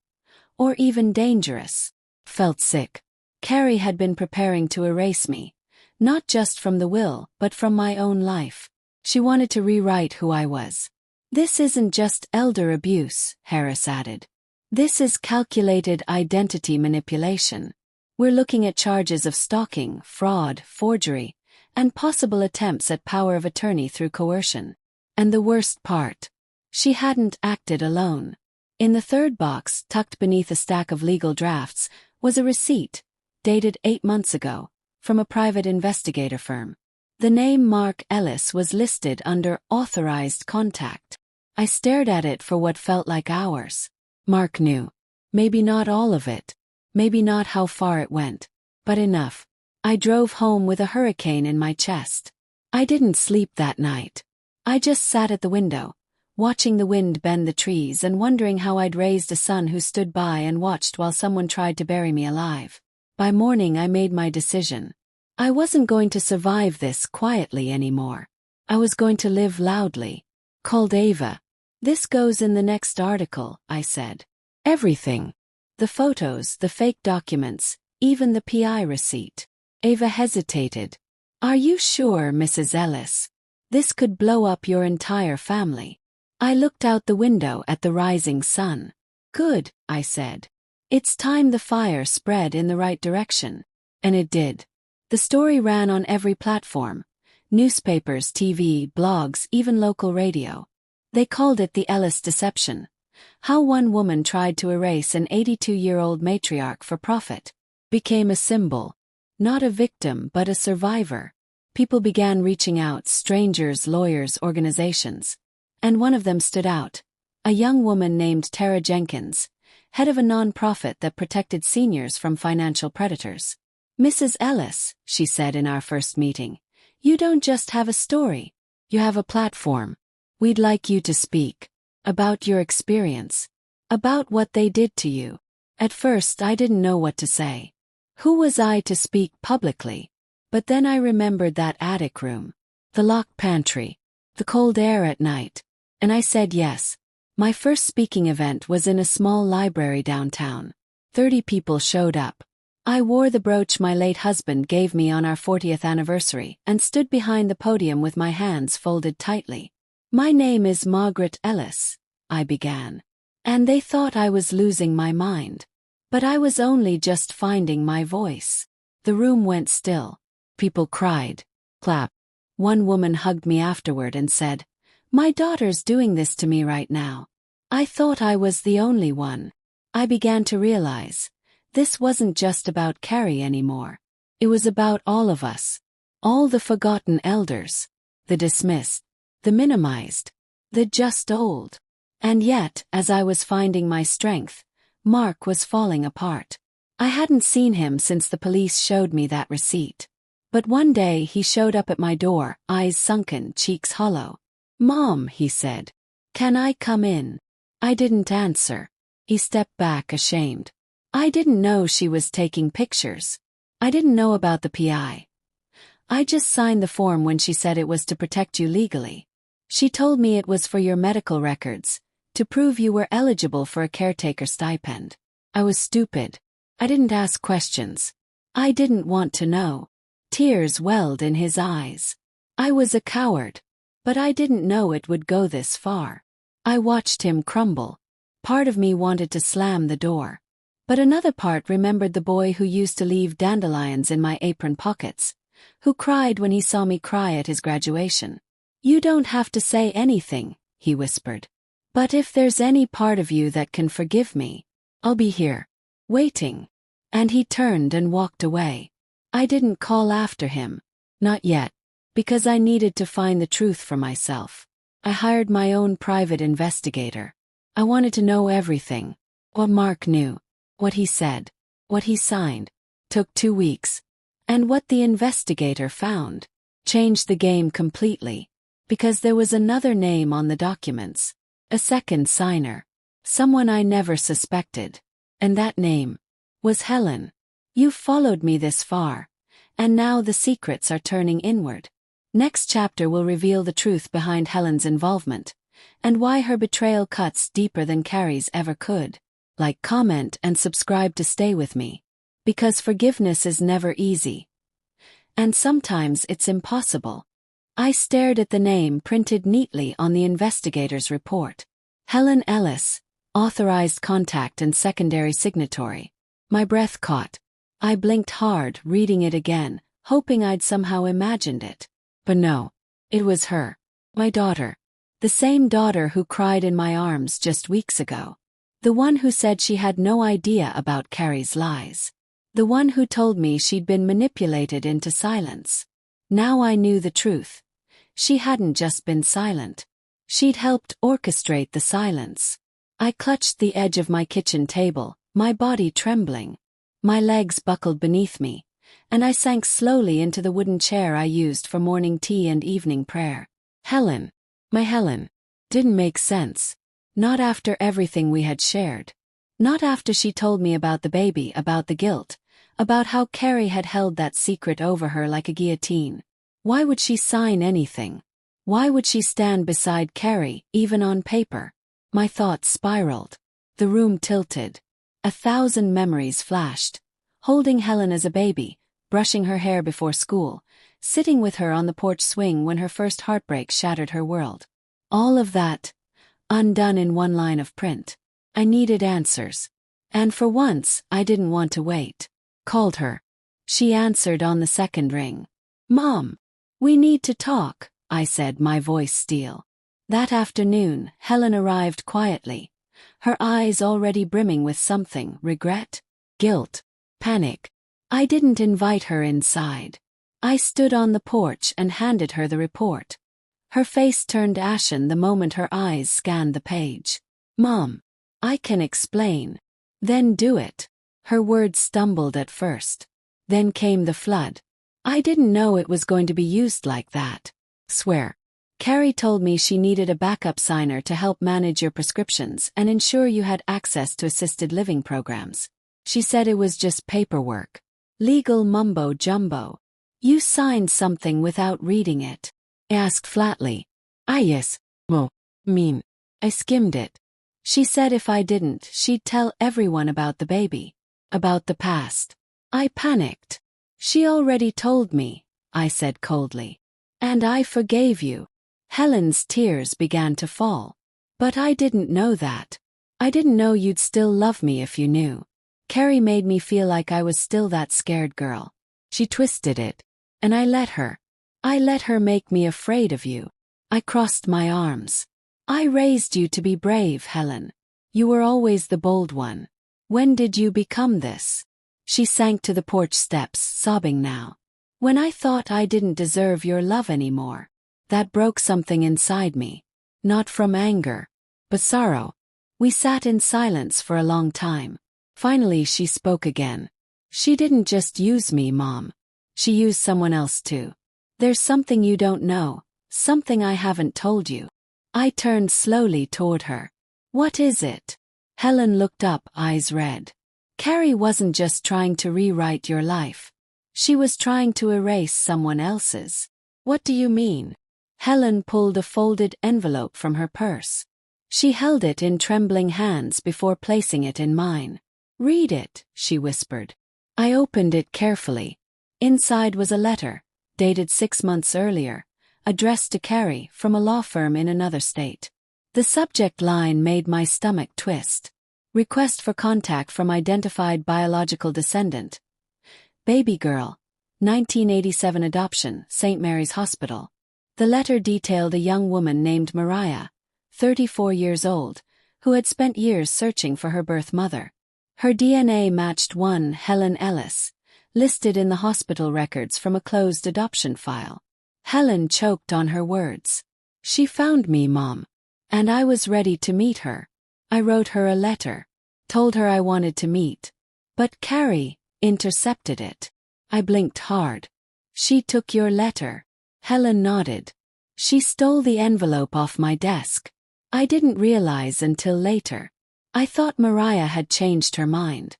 or even dangerous. Felt sick. Carrie had been preparing to erase me. Not just from the will, but from my own life. She wanted to rewrite who I was. This isn't just elder abuse, Harris added. This is calculated identity manipulation. We're looking at charges of stalking, fraud, forgery, and possible attempts at power of attorney through coercion. And the worst part, she hadn't acted alone. In the third box, tucked beneath a stack of legal drafts, was a receipt, dated 8 months ago, from a private investigator firm. The name Mark Ellis was listed under authorized contact. I stared at it for what felt like hours. Mark knew. Maybe not all of it. Maybe not how far it went. But enough. I drove home with a hurricane in my chest. I didn't sleep that night. I just sat at the window, watching the wind bend the trees and wondering how I'd raised a son who stood by and watched while someone tried to bury me alive. By morning I made my decision. I wasn't going to survive this quietly anymore. I was going to live loudly. Called Ava. This goes in the next article, I said. Everything. The photos, the fake documents, even the PI receipt. Ava hesitated. Are you sure, Mrs. Ellis? This could blow up your entire family. I looked out the window at the rising sun. Good, I said. It's time the fire spread in the right direction. And it did. The story ran on every platform. Newspapers, TV, blogs, even local radio. They called it the Ellis deception. How one woman tried to erase an 82-year-old matriarch for profit. Became a symbol. Not a victim but a survivor. People began reaching out, strangers, lawyers, organizations. And one of them stood out. A young woman named Tara Jenkins, head of a non-profit that protected seniors from financial predators. Mrs. Ellis, she said in our first meeting, you don't just have a story. You have a platform. We'd like you to speak. About your experience. About what they did to you. At first I didn't know what to say. Who was I to speak publicly? But then I remembered that attic room. The locked pantry. The cold air at night. And I said yes. My first speaking event was in a small library downtown. 30 people showed up. I wore the brooch my late husband gave me on our 40th anniversary and stood behind the podium with my hands folded tightly. My name is Margaret Ellis, I began. And they thought I was losing my mind. But I was only just finding my voice. The room went still. People cried, clapped. One woman hugged me afterward and said, my daughter's doing this to me right now. I thought I was the only one. I began to realize, this wasn't just about Carrie anymore. It was about all of us. All the forgotten elders. The dismissed. The minimized. The just old. And yet, as I was finding my strength, Mark was falling apart. I hadn't seen him since the police showed me that receipt. But one day he showed up at my door, eyes sunken, cheeks hollow. Mom, he said. Can I come in? I didn't answer. He stepped back ashamed. I didn't know she was taking pictures. I didn't know about the PI. I just signed the form when she said it was to protect you legally. She told me it was for your medical records, to prove you were eligible for a caretaker stipend. I was stupid. I didn't ask questions. I didn't want to know. Tears welled in his eyes. I was a coward. But I didn't know it would go this far. I watched him crumble. Part of me wanted to slam the door. But another part remembered the boy who used to leave dandelions in my apron pockets, who cried when he saw me cry at his graduation. You don't have to say anything, he whispered. But if there's any part of you that can forgive me, I'll be here, waiting. And he turned and walked away. I didn't call after him. Not yet. Because I needed to find the truth for myself. I hired my own private investigator. I wanted to know everything. What Mark knew. What he said. What he signed took 2 weeks. And what the investigator found changed the game completely. Because there was another name on the documents. A second signer. Someone I never suspected. And that name was Helen. You've followed me this far. And now the secrets are turning inward. Next chapter will reveal the truth behind Helen's involvement. And why her betrayal cuts deeper than Carrie's ever could. Like, comment, and subscribe to stay with me. Because forgiveness is never easy. And sometimes it's impossible. I stared at the name printed neatly on the investigator's report. Helen Ellis, authorized contact and secondary signatory. My breath caught. I blinked hard, reading it again, hoping I'd somehow imagined it. But no. It was her. My daughter. The same daughter who cried in my arms just weeks ago. The one who said she had no idea about Carrie's lies. The one who told me she'd been manipulated into silence. Now I knew the truth. She hadn't just been silent. She'd helped orchestrate the silence. I clutched the edge of my kitchen table, my body trembling. My legs buckled beneath me, and I sank slowly into the wooden chair I used for morning tea and evening prayer. Helen. My Helen. Didn't make sense. Not after everything we had shared. Not after she told me about the baby, about the guilt, about how Carrie had held that secret over her like a guillotine. Why would she sign anything? Why would she stand beside Carrie, even on paper? My thoughts spiraled. The room tilted. 1,000 memories flashed. Holding Helen as a baby, brushing her hair before school, sitting with her on the porch swing when her first heartbreak shattered her world. All of that, undone in one line of print. I needed answers. And for once, I didn't want to wait. Called her. She answered on the second ring. Mom. We need to talk, I said, my voice steel. That afternoon, Helen arrived quietly. Her eyes already brimming with something, regret, guilt, panic. I didn't invite her inside. I stood on the porch and handed her the report. Her face turned ashen the moment her eyes scanned the page. Mom. I can explain. Then do it. Her words stumbled at first. Then came the flood. I didn't know it was going to be used like that. Swear. Carrie told me she needed a backup signer to help manage your prescriptions and ensure you had access to assisted living programs. She said it was just paperwork. Legal mumbo-jumbo. You signed something without reading it. I asked flatly. Yes. Mean. I skimmed it. She said if I didn't, she'd tell everyone about the baby. About the past. I panicked. She already told me, I said coldly. And I forgave you. Helen's tears began to fall. But I didn't know that. I didn't know you'd still love me if you knew. Carrie made me feel like I was still that scared girl. She twisted it. And I let her. I let her make me afraid of you. I crossed my arms. I raised you to be brave, Helen. You were always the bold one. When did you become this? She sank to the porch steps, sobbing now. When I thought I didn't deserve your love anymore. That broke something inside me. Not from anger, but sorrow. We sat in silence for a long time. Finally she spoke again. She didn't just use me, Mom. She used someone else too. There's something you don't know, something I haven't told you. I turned slowly toward her. What is it? Helen looked up, eyes red. Carrie wasn't just trying to rewrite your life. She was trying to erase someone else's. What do you mean? Helen pulled a folded envelope from her purse. She held it in trembling hands before placing it in mine. Read it, she whispered. I opened it carefully. Inside was a letter, dated 6 months earlier, addressed to Carrie from a law firm in another state. The subject line made my stomach twist. Request for contact from identified biological descendant. Baby girl. 1987 adoption, St. Mary's Hospital. The letter detailed a young woman named Mariah, 34 years old, who had spent years searching for her birth mother. Her DNA matched one Helen Ellis, listed in the hospital records from a closed adoption file. Helen choked on her words. She found me, Mom. And I was ready to meet her. I wrote her a letter. Told her I wanted to meet. But Carrie intercepted it. I blinked hard. She took your letter. Helen nodded. She stole the envelope off my desk. I didn't realize until later. I thought Mariah had changed her mind.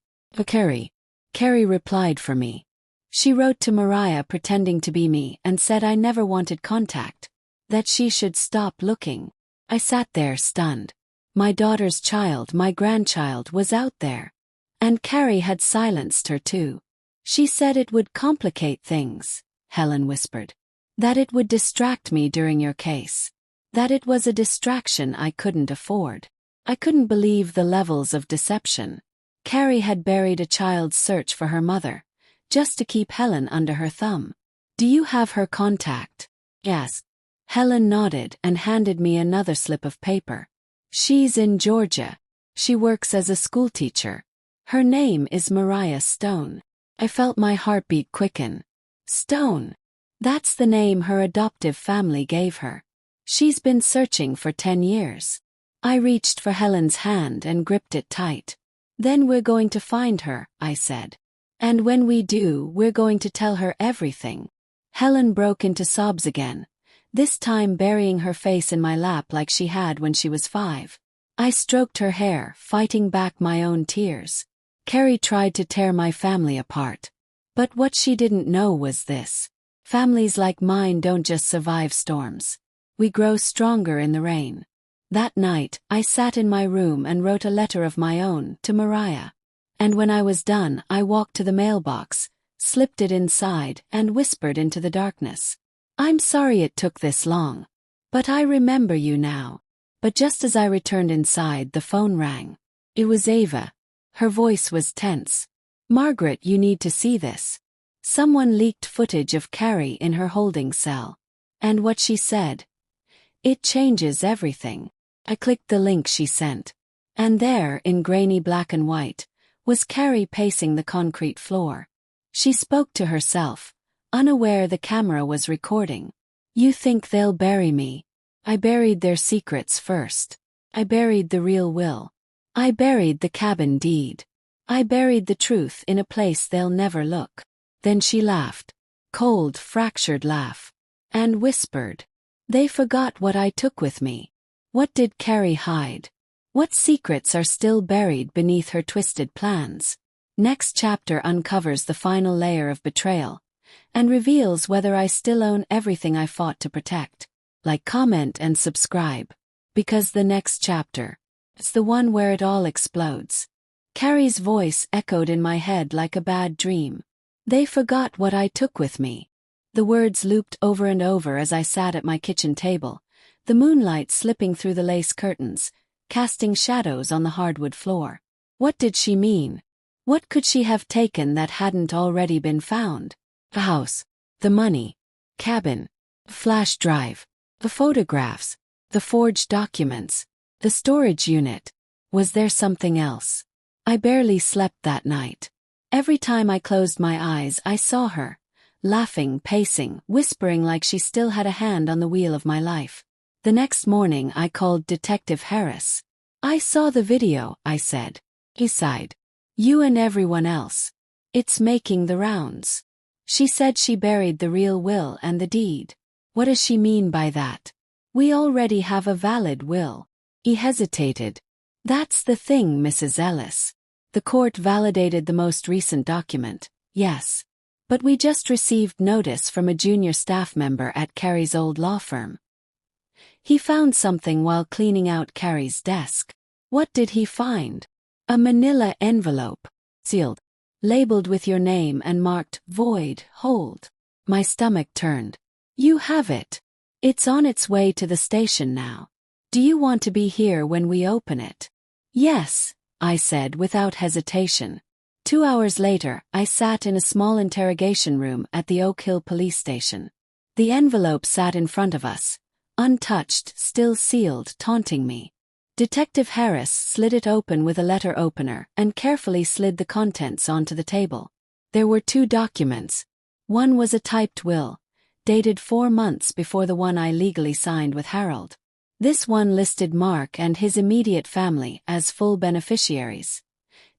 Carrie. Carrie replied for me. She wrote to Mariah pretending to be me and said I never wanted contact. That she should stop looking. I sat there stunned. My daughter's child, my grandchild, was out there. And Carrie had silenced her too. She said it would complicate things, Helen whispered. That it would distract me during your case. That it was a distraction I couldn't afford. I couldn't believe the levels of deception. Carrie had buried a child's search for her mother, just to keep Helen under her thumb. Do you have her contact? Yes. Helen nodded and handed me another slip of paper. She's in Georgia. She works as a schoolteacher. Her name is Mariah Stone. I felt my heartbeat quicken. Stone. That's the name her adoptive family gave her. She's been searching for 10 years. I reached for Helen's hand and gripped it tight. Then we're going to find her, I said. And when we do, we're going to tell her everything. Helen broke into sobs again, this time burying her face in my lap like she had when she was 5. I stroked her hair, fighting back my own tears. Carrie tried to tear my family apart. But what she didn't know was this. Families like mine don't just survive storms. We grow stronger in the rain. That night, I sat in my room and wrote a letter of my own to Mariah. And when I was done, I walked to the mailbox, slipped it inside, and whispered into the darkness. I'm sorry it took this long. But I remember you now. But just as I returned inside, the phone rang. It was Ava. Her voice was tense. Margaret, you need to see this. Someone leaked footage of Carrie in her holding cell. And what she said. It changes everything. I clicked the link she sent. And there, in grainy black and white, was Carrie pacing the concrete floor. She spoke to herself, unaware the camera was recording. You think they'll bury me? I buried their secrets first. I buried the real will. I buried the cabin deed. I buried the truth in a place they'll never look. Then she laughed. Cold, fractured laugh. And whispered. They forgot what I took with me. What did Carrie hide? What secrets are still buried beneath her twisted plans? Next chapter uncovers the final layer of betrayal, and reveals whether I still own everything I fought to protect. Like, comment, and subscribe. Because the next chapter, it's the one where it all explodes. Carrie's voice echoed in my head like a bad dream. They forgot what I took with me. The words looped over and over as I sat at my kitchen table, the moonlight slipping through the lace curtains, casting shadows on the hardwood floor. What did she mean? What could she have taken that hadn't already been found? The house, the money, cabin, flash drive, the photographs, the forged documents, the storage unit. Was there something else? I barely slept that night. Every time I closed my eyes, I saw her, laughing, pacing, whispering like she still had a hand on the wheel of my life. The next morning I called Detective Harris. I saw the video, I said. He sighed. You and everyone else. It's making the rounds. She said she buried the real will and the deed. What does she mean by that? We already have a valid will. He hesitated. That's the thing, Mrs. Ellis. The court validated the most recent document, yes. But we just received notice from a junior staff member at Carrie's old law firm. He found something while cleaning out Carrie's desk. What did he find? A manila envelope, sealed, labeled with your name and marked, void, hold. My stomach turned. You have it. It's on its way to the station now. Do you want to be here when we open it? Yes, I said without hesitation. 2 hours later, I sat in a small interrogation room at the Oak Hill police station. The envelope sat in front of us, untouched, still sealed, taunting me. Detective Harris slid it open with a letter opener and carefully slid the contents onto the table. There were 2 documents. One was a typed will, dated 4 months before the one I legally signed with Harold. This one listed Mark and his immediate family as full beneficiaries,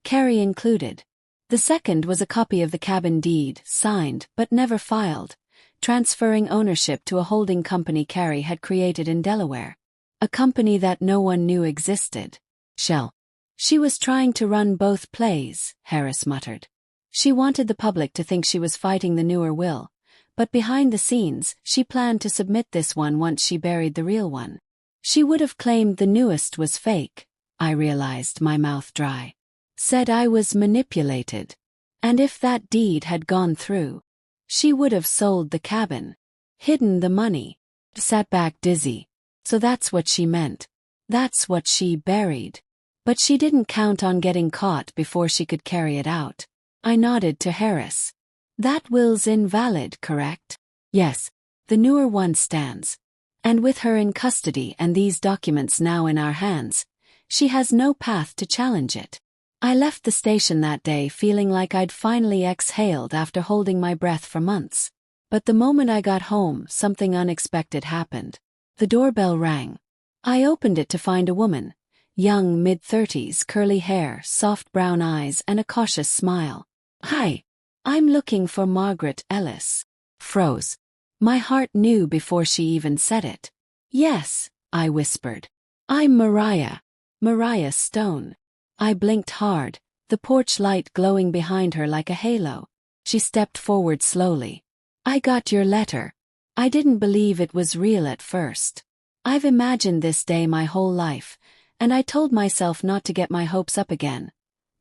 Carrie included. The second was a copy of the cabin deed, signed but never filed, transferring ownership to a holding company Carrie had created in Delaware. A company that no one knew existed. Shell. She was trying to run both plays, Harris muttered. She wanted the public to think she was fighting the newer will, but behind the scenes, she planned to submit this one once she buried the real one. She would have claimed the newest was fake, I realized, my mouth dry. Said I was manipulated. And if that deed had gone through, she would have sold the cabin, hidden the money. Sat back dizzy. So that's what she meant. That's what she buried. But she didn't count on getting caught before she could carry it out. I nodded to Harris. That will's invalid, correct? Yes. The newer one stands. And with her in custody and these documents now in our hands, she has no path to challenge it. I left the station that day feeling like I'd finally exhaled after holding my breath for months. But the moment I got home, something unexpected happened. The doorbell rang. I opened it to find a woman. Young, mid-30s, curly hair, soft brown eyes, and a cautious smile. Hi. I'm looking for Margaret Ellis. Froze. My heart knew before she even said it. Yes, I whispered. I'm Mariah. Mariah Stone. I blinked hard, the porch light glowing behind her like a halo. She stepped forward slowly. I got your letter. I didn't believe it was real at first. I've imagined this day my whole life, and I told myself not to get my hopes up again.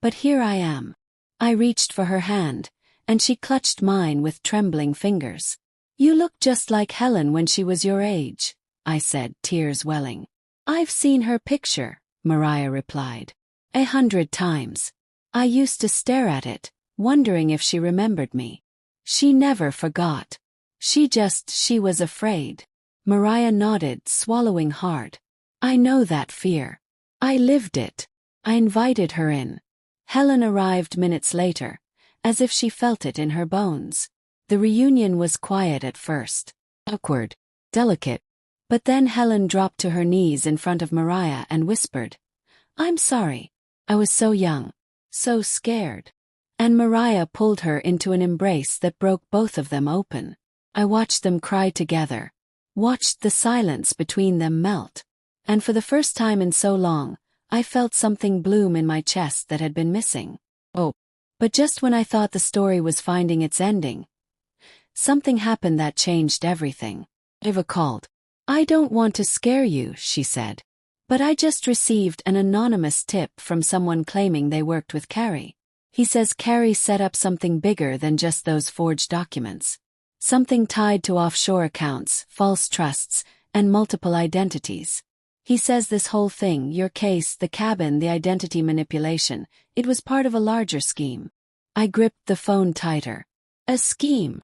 But here I am. I reached for her hand, and she clutched mine with trembling fingers. You look just like Helen when she was your age, I said, tears welling. I've seen her picture, Mariah replied. 100 times. I used to stare at it, wondering if she remembered me. She never forgot. She was afraid. Mariah nodded, swallowing hard. I know that fear. I lived it. I invited her in. Helen arrived minutes later, as if she felt it in her bones. The reunion was quiet at first. Awkward. Delicate. But then Helen dropped to her knees in front of Mariah and whispered, I'm sorry. I was so young. So scared. And Mariah pulled her into an embrace that broke both of them open. I watched them cry together. Watched the silence between them melt. And for the first time in so long, I felt something bloom in my chest that had been missing. Oh. But just when I thought the story was finding its ending, something happened that changed everything. Eva called. I don't want to scare you, she said. But I just received an anonymous tip from someone claiming they worked with Carrie. He says Carrie set up something bigger than just those forged documents. Something tied to offshore accounts, false trusts, and multiple identities. He says this whole thing, your case, the cabin, the identity manipulation, it was part of a larger scheme. I gripped the phone tighter. A scheme.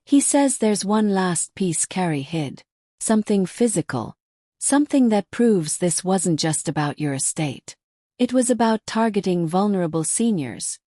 He says there's one last piece Carrie hid. Something physical. Something that proves this wasn't just about your estate. It was about targeting vulnerable seniors.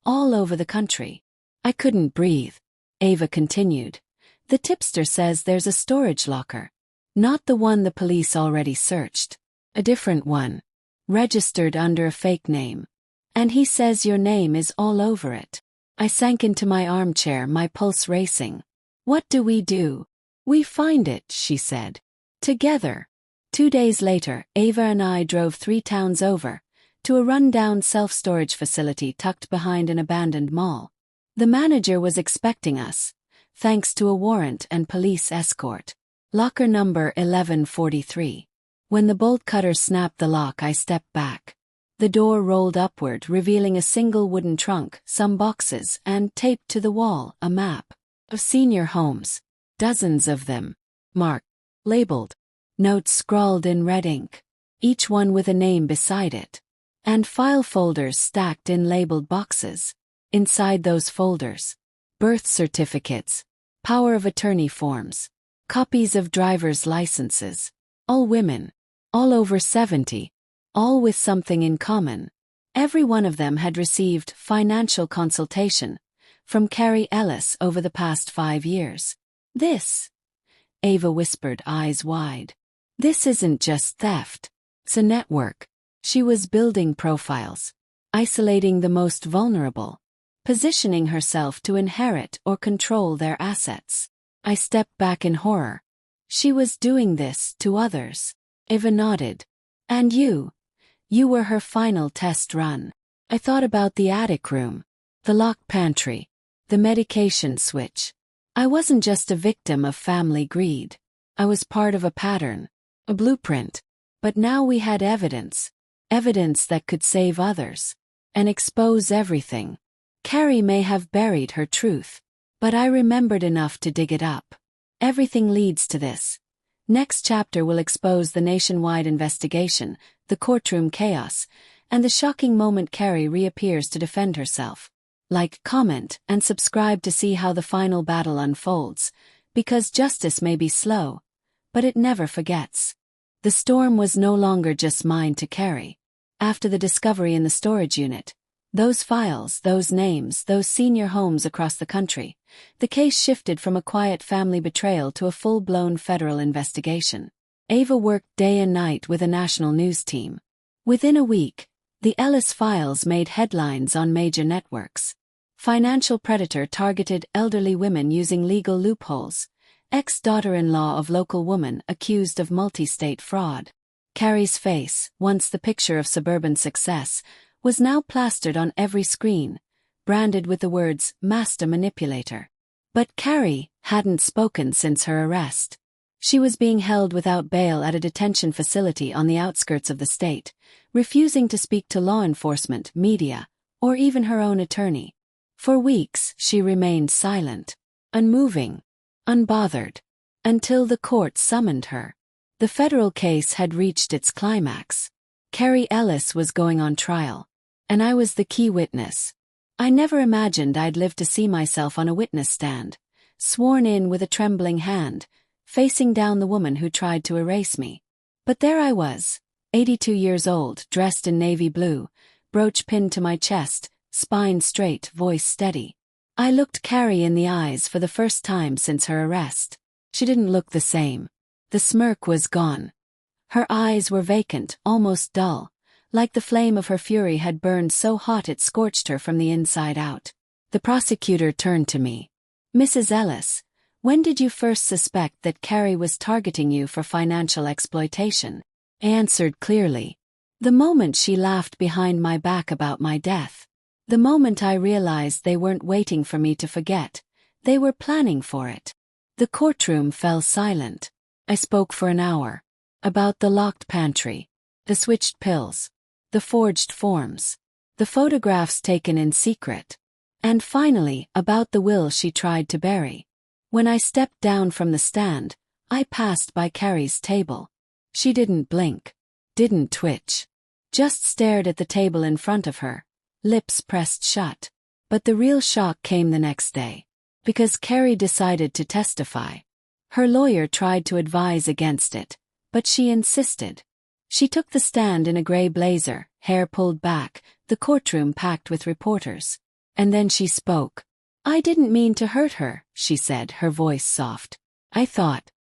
All over the country. I couldn't breathe. Ava continued. The tipster says there's a storage locker. Not the one the police already searched. A different one. Registered under a fake name. And he says your name is all over it. I sank into my armchair, my pulse racing. What do? We find it, she said. Together. 2 days later, Ava and I drove 3 towns over, to a run-down self-storage facility tucked behind an abandoned mall. The manager was expecting us, thanks to a warrant and police escort. Locker number 1143. When the bolt cutter snapped the lock, I stepped back. The door rolled upward, revealing a single wooden trunk, some boxes, and, taped to the wall, a map. Of senior homes. Dozens of them. Marked. Labeled. Notes scrawled in red ink. Each one with a name beside it. And file folders stacked in labeled boxes. Inside those folders. Birth certificates. Power of attorney forms. Copies of driver's licenses. All women. All over 70. All with something in common. Every one of them had received financial consultation from Carrie Ellis over the past 5 years. This, Ava whispered, eyes wide. This isn't just theft. It's a network. She was building profiles. isolating the most vulnerable, positioning herself to inherit or control their assets. I stepped back in horror. She was doing this to others. Eva nodded. And you were her final test run. I thought about the attic room, the locked pantry, the medication switch. I wasn't just a victim of family greed. I was part of a pattern, a blueprint. But now we had evidence that could save others and expose everything. Carrie may have buried her truth, but I remembered enough to dig it up. Everything leads to this. Next chapter will expose the nationwide investigation, the courtroom chaos, and the shocking moment Carrie reappears to defend herself. Like, comment, and subscribe to see how the final battle unfolds, because justice may be slow, but it never forgets. The storm was no longer just mine to carry. After the discovery in the storage unit, those files, those names, those senior homes across the country, the case shifted from a quiet family betrayal to a full-blown federal investigation. Ava worked day and night with a national news team. Within a week, the Ellis files made headlines on major networks. Financial predator targeted elderly women using legal loopholes. Ex-daughter-in-law of local woman accused of multi-state fraud. Carrie's face, once the picture of suburban success, was now plastered on every screen, branded with the words, master manipulator. But Carrie hadn't spoken since her arrest. She was being held without bail at a detention facility on the outskirts of the state, refusing to speak to law enforcement, media, or even her own attorney. For weeks, she remained silent, unmoving, unbothered, until the court summoned her. The federal case had reached its climax. Carrie Ellis was going on trial, and I was the key witness. I never imagined I'd live to see myself on a witness stand, sworn in with a trembling hand, facing down the woman who tried to erase me. But there I was, 82 years old, dressed in navy blue, brooch pinned to my chest, spine straight, voice steady. I looked Carrie in the eyes for the first time since her arrest. She didn't look the same. The smirk was gone. Her eyes were vacant, almost dull, like the flame of her fury had burned so hot it scorched her from the inside out. The prosecutor turned to me. Mrs. Ellis, when did you first suspect that Carrie was targeting you for financial exploitation? I answered clearly. The moment she laughed behind my back about my death. The moment I realized they weren't waiting for me to forget, they were planning for it. The courtroom fell silent. I spoke for an hour. About the locked pantry, the switched pills, the forged forms, the photographs taken in secret, and finally about the will she tried to bury. When I stepped down from the stand, I passed by Carrie's table. She didn't blink, didn't twitch, just stared at the table in front of her, lips pressed shut. But the real shock came the next day, because Carrie decided to testify. Her lawyer tried to advise against it, but she insisted. She took the stand in a gray blazer, hair pulled back, the courtroom packed with reporters. And then she spoke. I didn't mean to hurt her, she said, her voice soft. I thought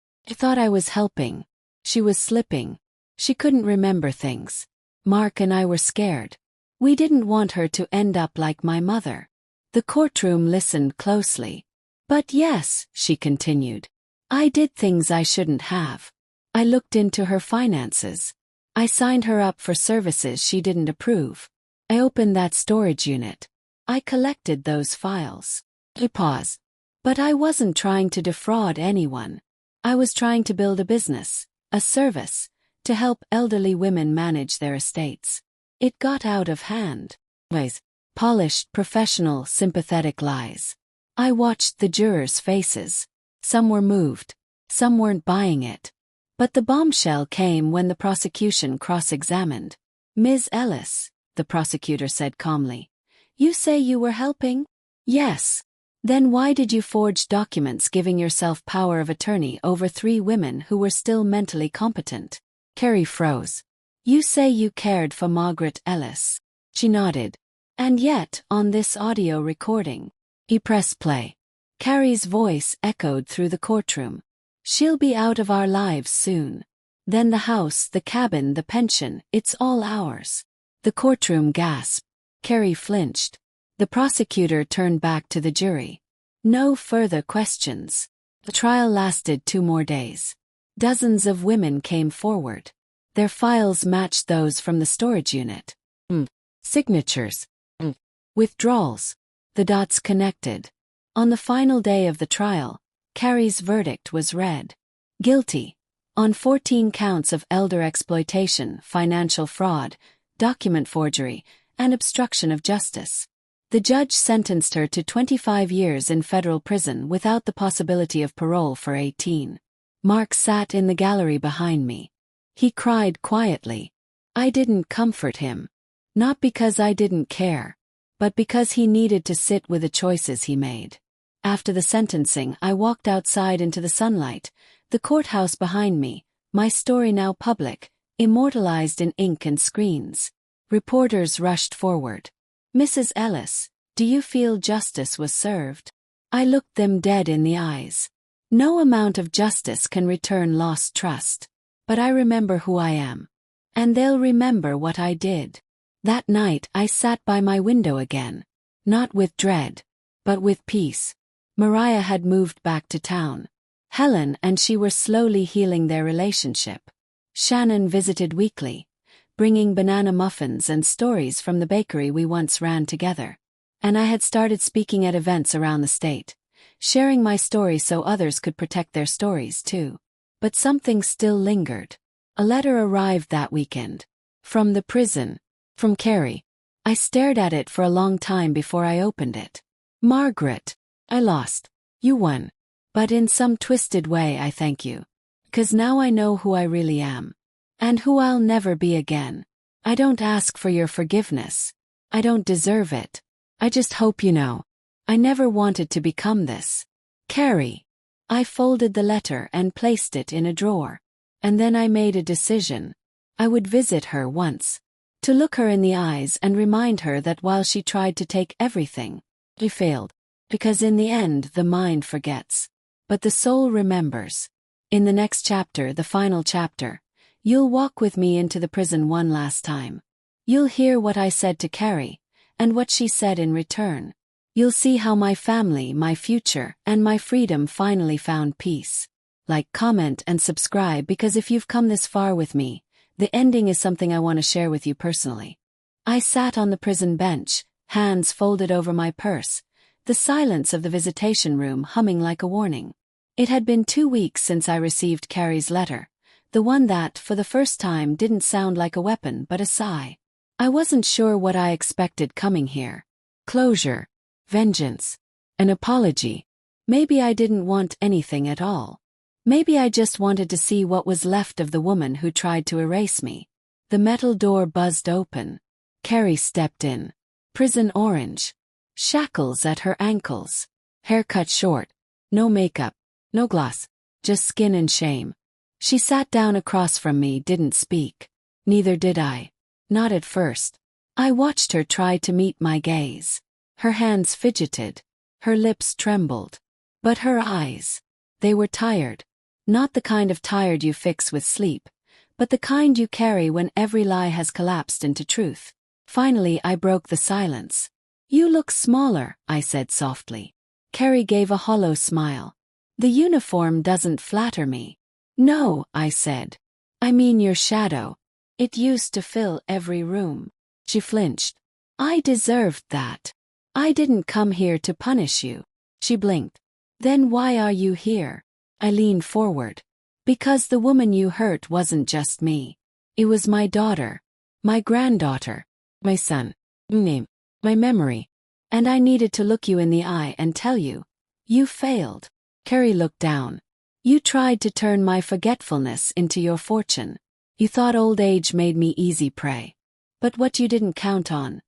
I was helping. She was slipping. She couldn't remember things. Mark and I were scared. We didn't want her to end up like my mother. The courtroom listened closely. But yes, she continued. I did things I shouldn't have. I looked into her finances. I signed her up for services she didn't approve. I opened that storage unit. I collected those files. I paused. But I wasn't trying to defraud anyone. I was trying to build a business, a service, to help elderly women manage their estates. It got out of hand. Polished, professional, sympathetic lies. I watched the jurors' faces. Some were moved. Some weren't buying it. But the bombshell came when the prosecution cross-examined. Ms. Ellis, the prosecutor said calmly. You say you were helping? Yes. Then why did you forge documents giving yourself power of attorney over 3 women who were still mentally competent? Carrie froze. You say you cared for Margaret Ellis. She nodded. And yet, on this audio recording. He pressed play. Carrie's voice echoed through the courtroom. She'll be out of our lives soon. Then the house, the cabin, the pension, it's all ours. The courtroom gasped. Carrie flinched. The prosecutor turned back to the jury. No further questions. The trial lasted 2 more days. Dozens of women came forward. Their files matched those from the storage unit. Signatures. Withdrawals. The dots connected. On the final day of the trial, Carrie's verdict was read. Guilty. On 14 counts of elder exploitation, financial fraud, document forgery, and obstruction of justice. The judge sentenced her to 25 years in federal prison without the possibility of parole for 18. Mark sat in the gallery behind me. He cried quietly. I didn't comfort him. Not because I didn't care, but because he needed to sit with the choices he made. After the sentencing, I walked outside into the sunlight, the courthouse behind me, my story now public, immortalized in ink and screens. Reporters rushed forward. Mrs. Ellis, do you feel justice was served? I looked them dead in the eyes. No amount of justice can return lost trust. But I remember who I am. And they'll remember what I did. That night I sat by my window again. Not with dread, but with peace. Mariah had moved back to town. Helen and she were slowly healing their relationship. Shannon visited weekly, bringing banana muffins and stories from the bakery we once ran together. And I had started speaking at events around the state, sharing my story so others could protect their stories too. But something still lingered. A letter arrived that weekend. From the prison. From Carrie. I stared at it for a long time before I opened it. Margaret, I lost. You won. But in some twisted way I thank you. 'Cause now I know who I really am. And who I'll never be again. I don't ask for your forgiveness. I don't deserve it. I just hope you know. I never wanted to become this. Carrie. I folded the letter and placed it in a drawer. And then I made a decision. I would visit her once. To look her in the eyes and remind her that while she tried to take everything, she failed. Because in the end the mind forgets. But the soul remembers. In the next chapter, the final chapter, you'll walk with me into the prison one last time. You'll hear what I said to Carrie, and what she said in return. You'll see how my family, my future, and my freedom finally found peace. Like, comment, and subscribe because if you've come this far with me, the ending is something I want to share with you personally. I sat on the prison bench, hands folded over my purse, the silence of the visitation room humming like a warning. It had been 2 weeks since I received Carrie's letter, the one that, for the first time, didn't sound like a weapon but a sigh. I wasn't sure what I expected coming here. Closure. Vengeance. An apology. Maybe I didn't want anything at all. Maybe I just wanted to see what was left of the woman who tried to erase me. The metal door buzzed open. Carrie stepped in. Prison orange. Shackles at her ankles. Hair cut short. No makeup. No gloss. Just skin and shame. She sat down across from me, didn't speak. Neither did I. Not at first. I watched her try to meet my gaze. Her hands fidgeted. Her lips trembled. But her eyes. They were tired. Not the kind of tired you fix with sleep, but the kind you carry when every lie has collapsed into truth. Finally I broke the silence. You look smaller, I said softly. Carrie gave a hollow smile. The uniform doesn't flatter me. No, I said. I mean your shadow. It used to fill every room. She flinched. I deserved that. I didn't come here to punish you. She blinked. Then why are you here? I leaned forward. Because the woman you hurt wasn't just me. It was my daughter. My granddaughter. My son. Name. My memory. And I needed to look you in the eye and tell you. You failed. Carrie looked down. You tried to turn my forgetfulness into your fortune. You thought old age made me easy prey. But what you didn't count on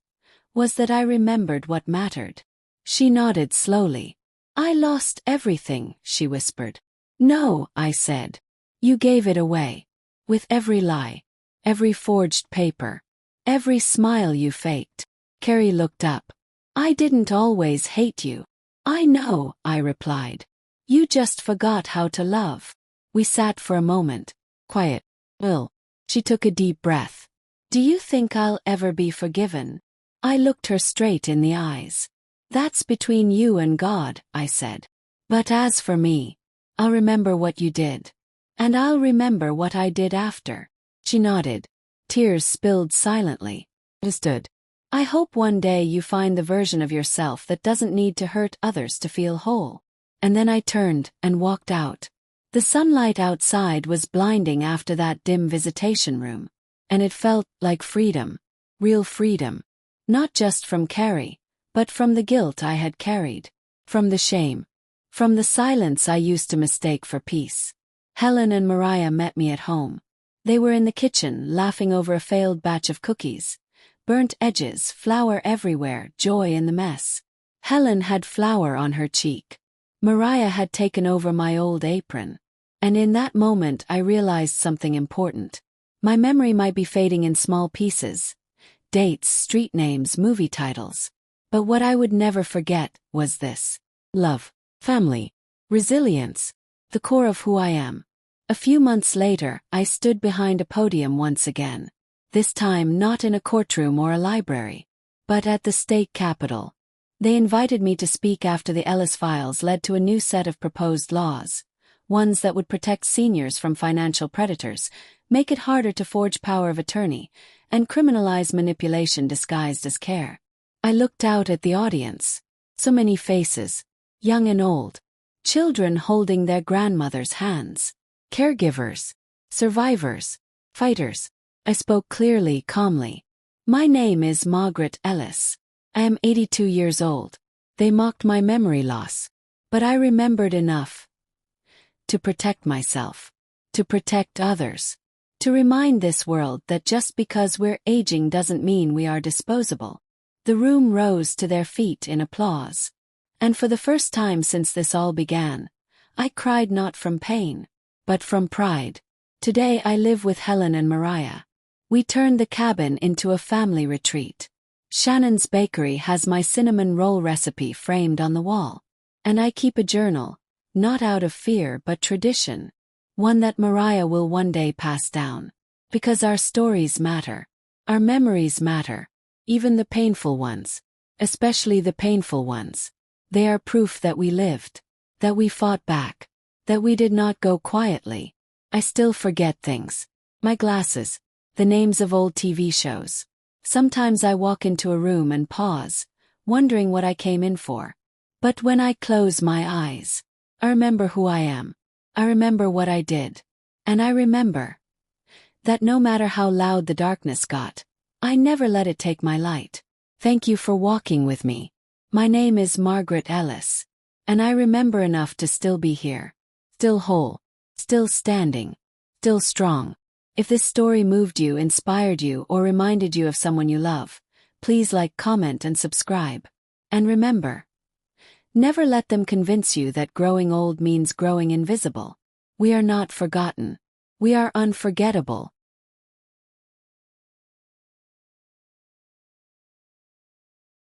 was that I remembered what mattered. She nodded slowly. I lost everything, she whispered. No, I said. You gave it away. With every lie. Every forged paper. Every smile you faked. Carrie looked up. I didn't always hate you. I know, I replied. You just forgot how to love. We sat for a moment. Quiet. She took a deep breath. Do you think I'll ever be forgiven? I looked her straight in the eyes. "That's between you and God," I said. "But as for me, I'll remember what you did. And I'll remember what I did after." She nodded. Tears spilled silently. "Understood. I hope one day you find the version of yourself that doesn't need to hurt others to feel whole." And then I turned and walked out. The sunlight outside was blinding after that dim visitation room. And it felt like freedom. Real freedom. Not just from Carrie, but from the guilt I had carried. From the shame. From the silence I used to mistake for peace. Helen and Mariah met me at home. They were in the kitchen, laughing over a failed batch of cookies. Burnt edges, flour everywhere, joy in the mess. Helen had flour on her cheek. Mariah had taken over my old apron. And in that moment I realized something important. My memory might be fading in small pieces. Dates, street names, movie titles. But what I would never forget was this. Love. Family. Resilience. The core of who I am. A few months later, I stood behind a podium once again. This time not in a courtroom or a library, but at the state capitol. They invited me to speak after the Ellis files led to a new set of proposed laws. Ones that would protect seniors from financial predators, make it harder to forge power of attorney, and criminalize manipulation disguised as care. I looked out at the audience. So many faces, young and old. Children holding their grandmothers' hands. Caregivers. Survivors. Fighters. I spoke clearly, calmly. "My name is Margaret Ellis. I am 82 years old." They mocked my memory loss. But I remembered enough to protect myself. To protect others. To remind this world that just because we're aging doesn't mean we are disposable. The room rose to their feet in applause. And for the first time since this all began, I cried not from pain, but from pride. Today I live with Helen and Mariah. We turned the cabin into a family retreat. Shannon's Bakery has my cinnamon roll recipe framed on the wall. And I keep a journal, not out of fear but tradition. One that Mariah will one day pass down. Because our stories matter. Our memories matter. Even the painful ones. Especially the painful ones. They are proof that we lived. That we fought back. That we did not go quietly. I still forget things. My glasses. The names of old TV shows. Sometimes I walk into a room and pause, wondering what I came in for. But when I close my eyes, I remember who I am. I remember what I did. And I remember that no matter how loud the darkness got, I never let it take my light. Thank you for walking with me. My name is Margaret Ellis. And I remember enough to still be here. Still whole. Still standing. Still strong. If this story moved you, inspired you, or reminded you of someone you love, please like, comment, and subscribe. And remember, never let them convince you that growing old means growing invisible. We are not forgotten. We are unforgettable.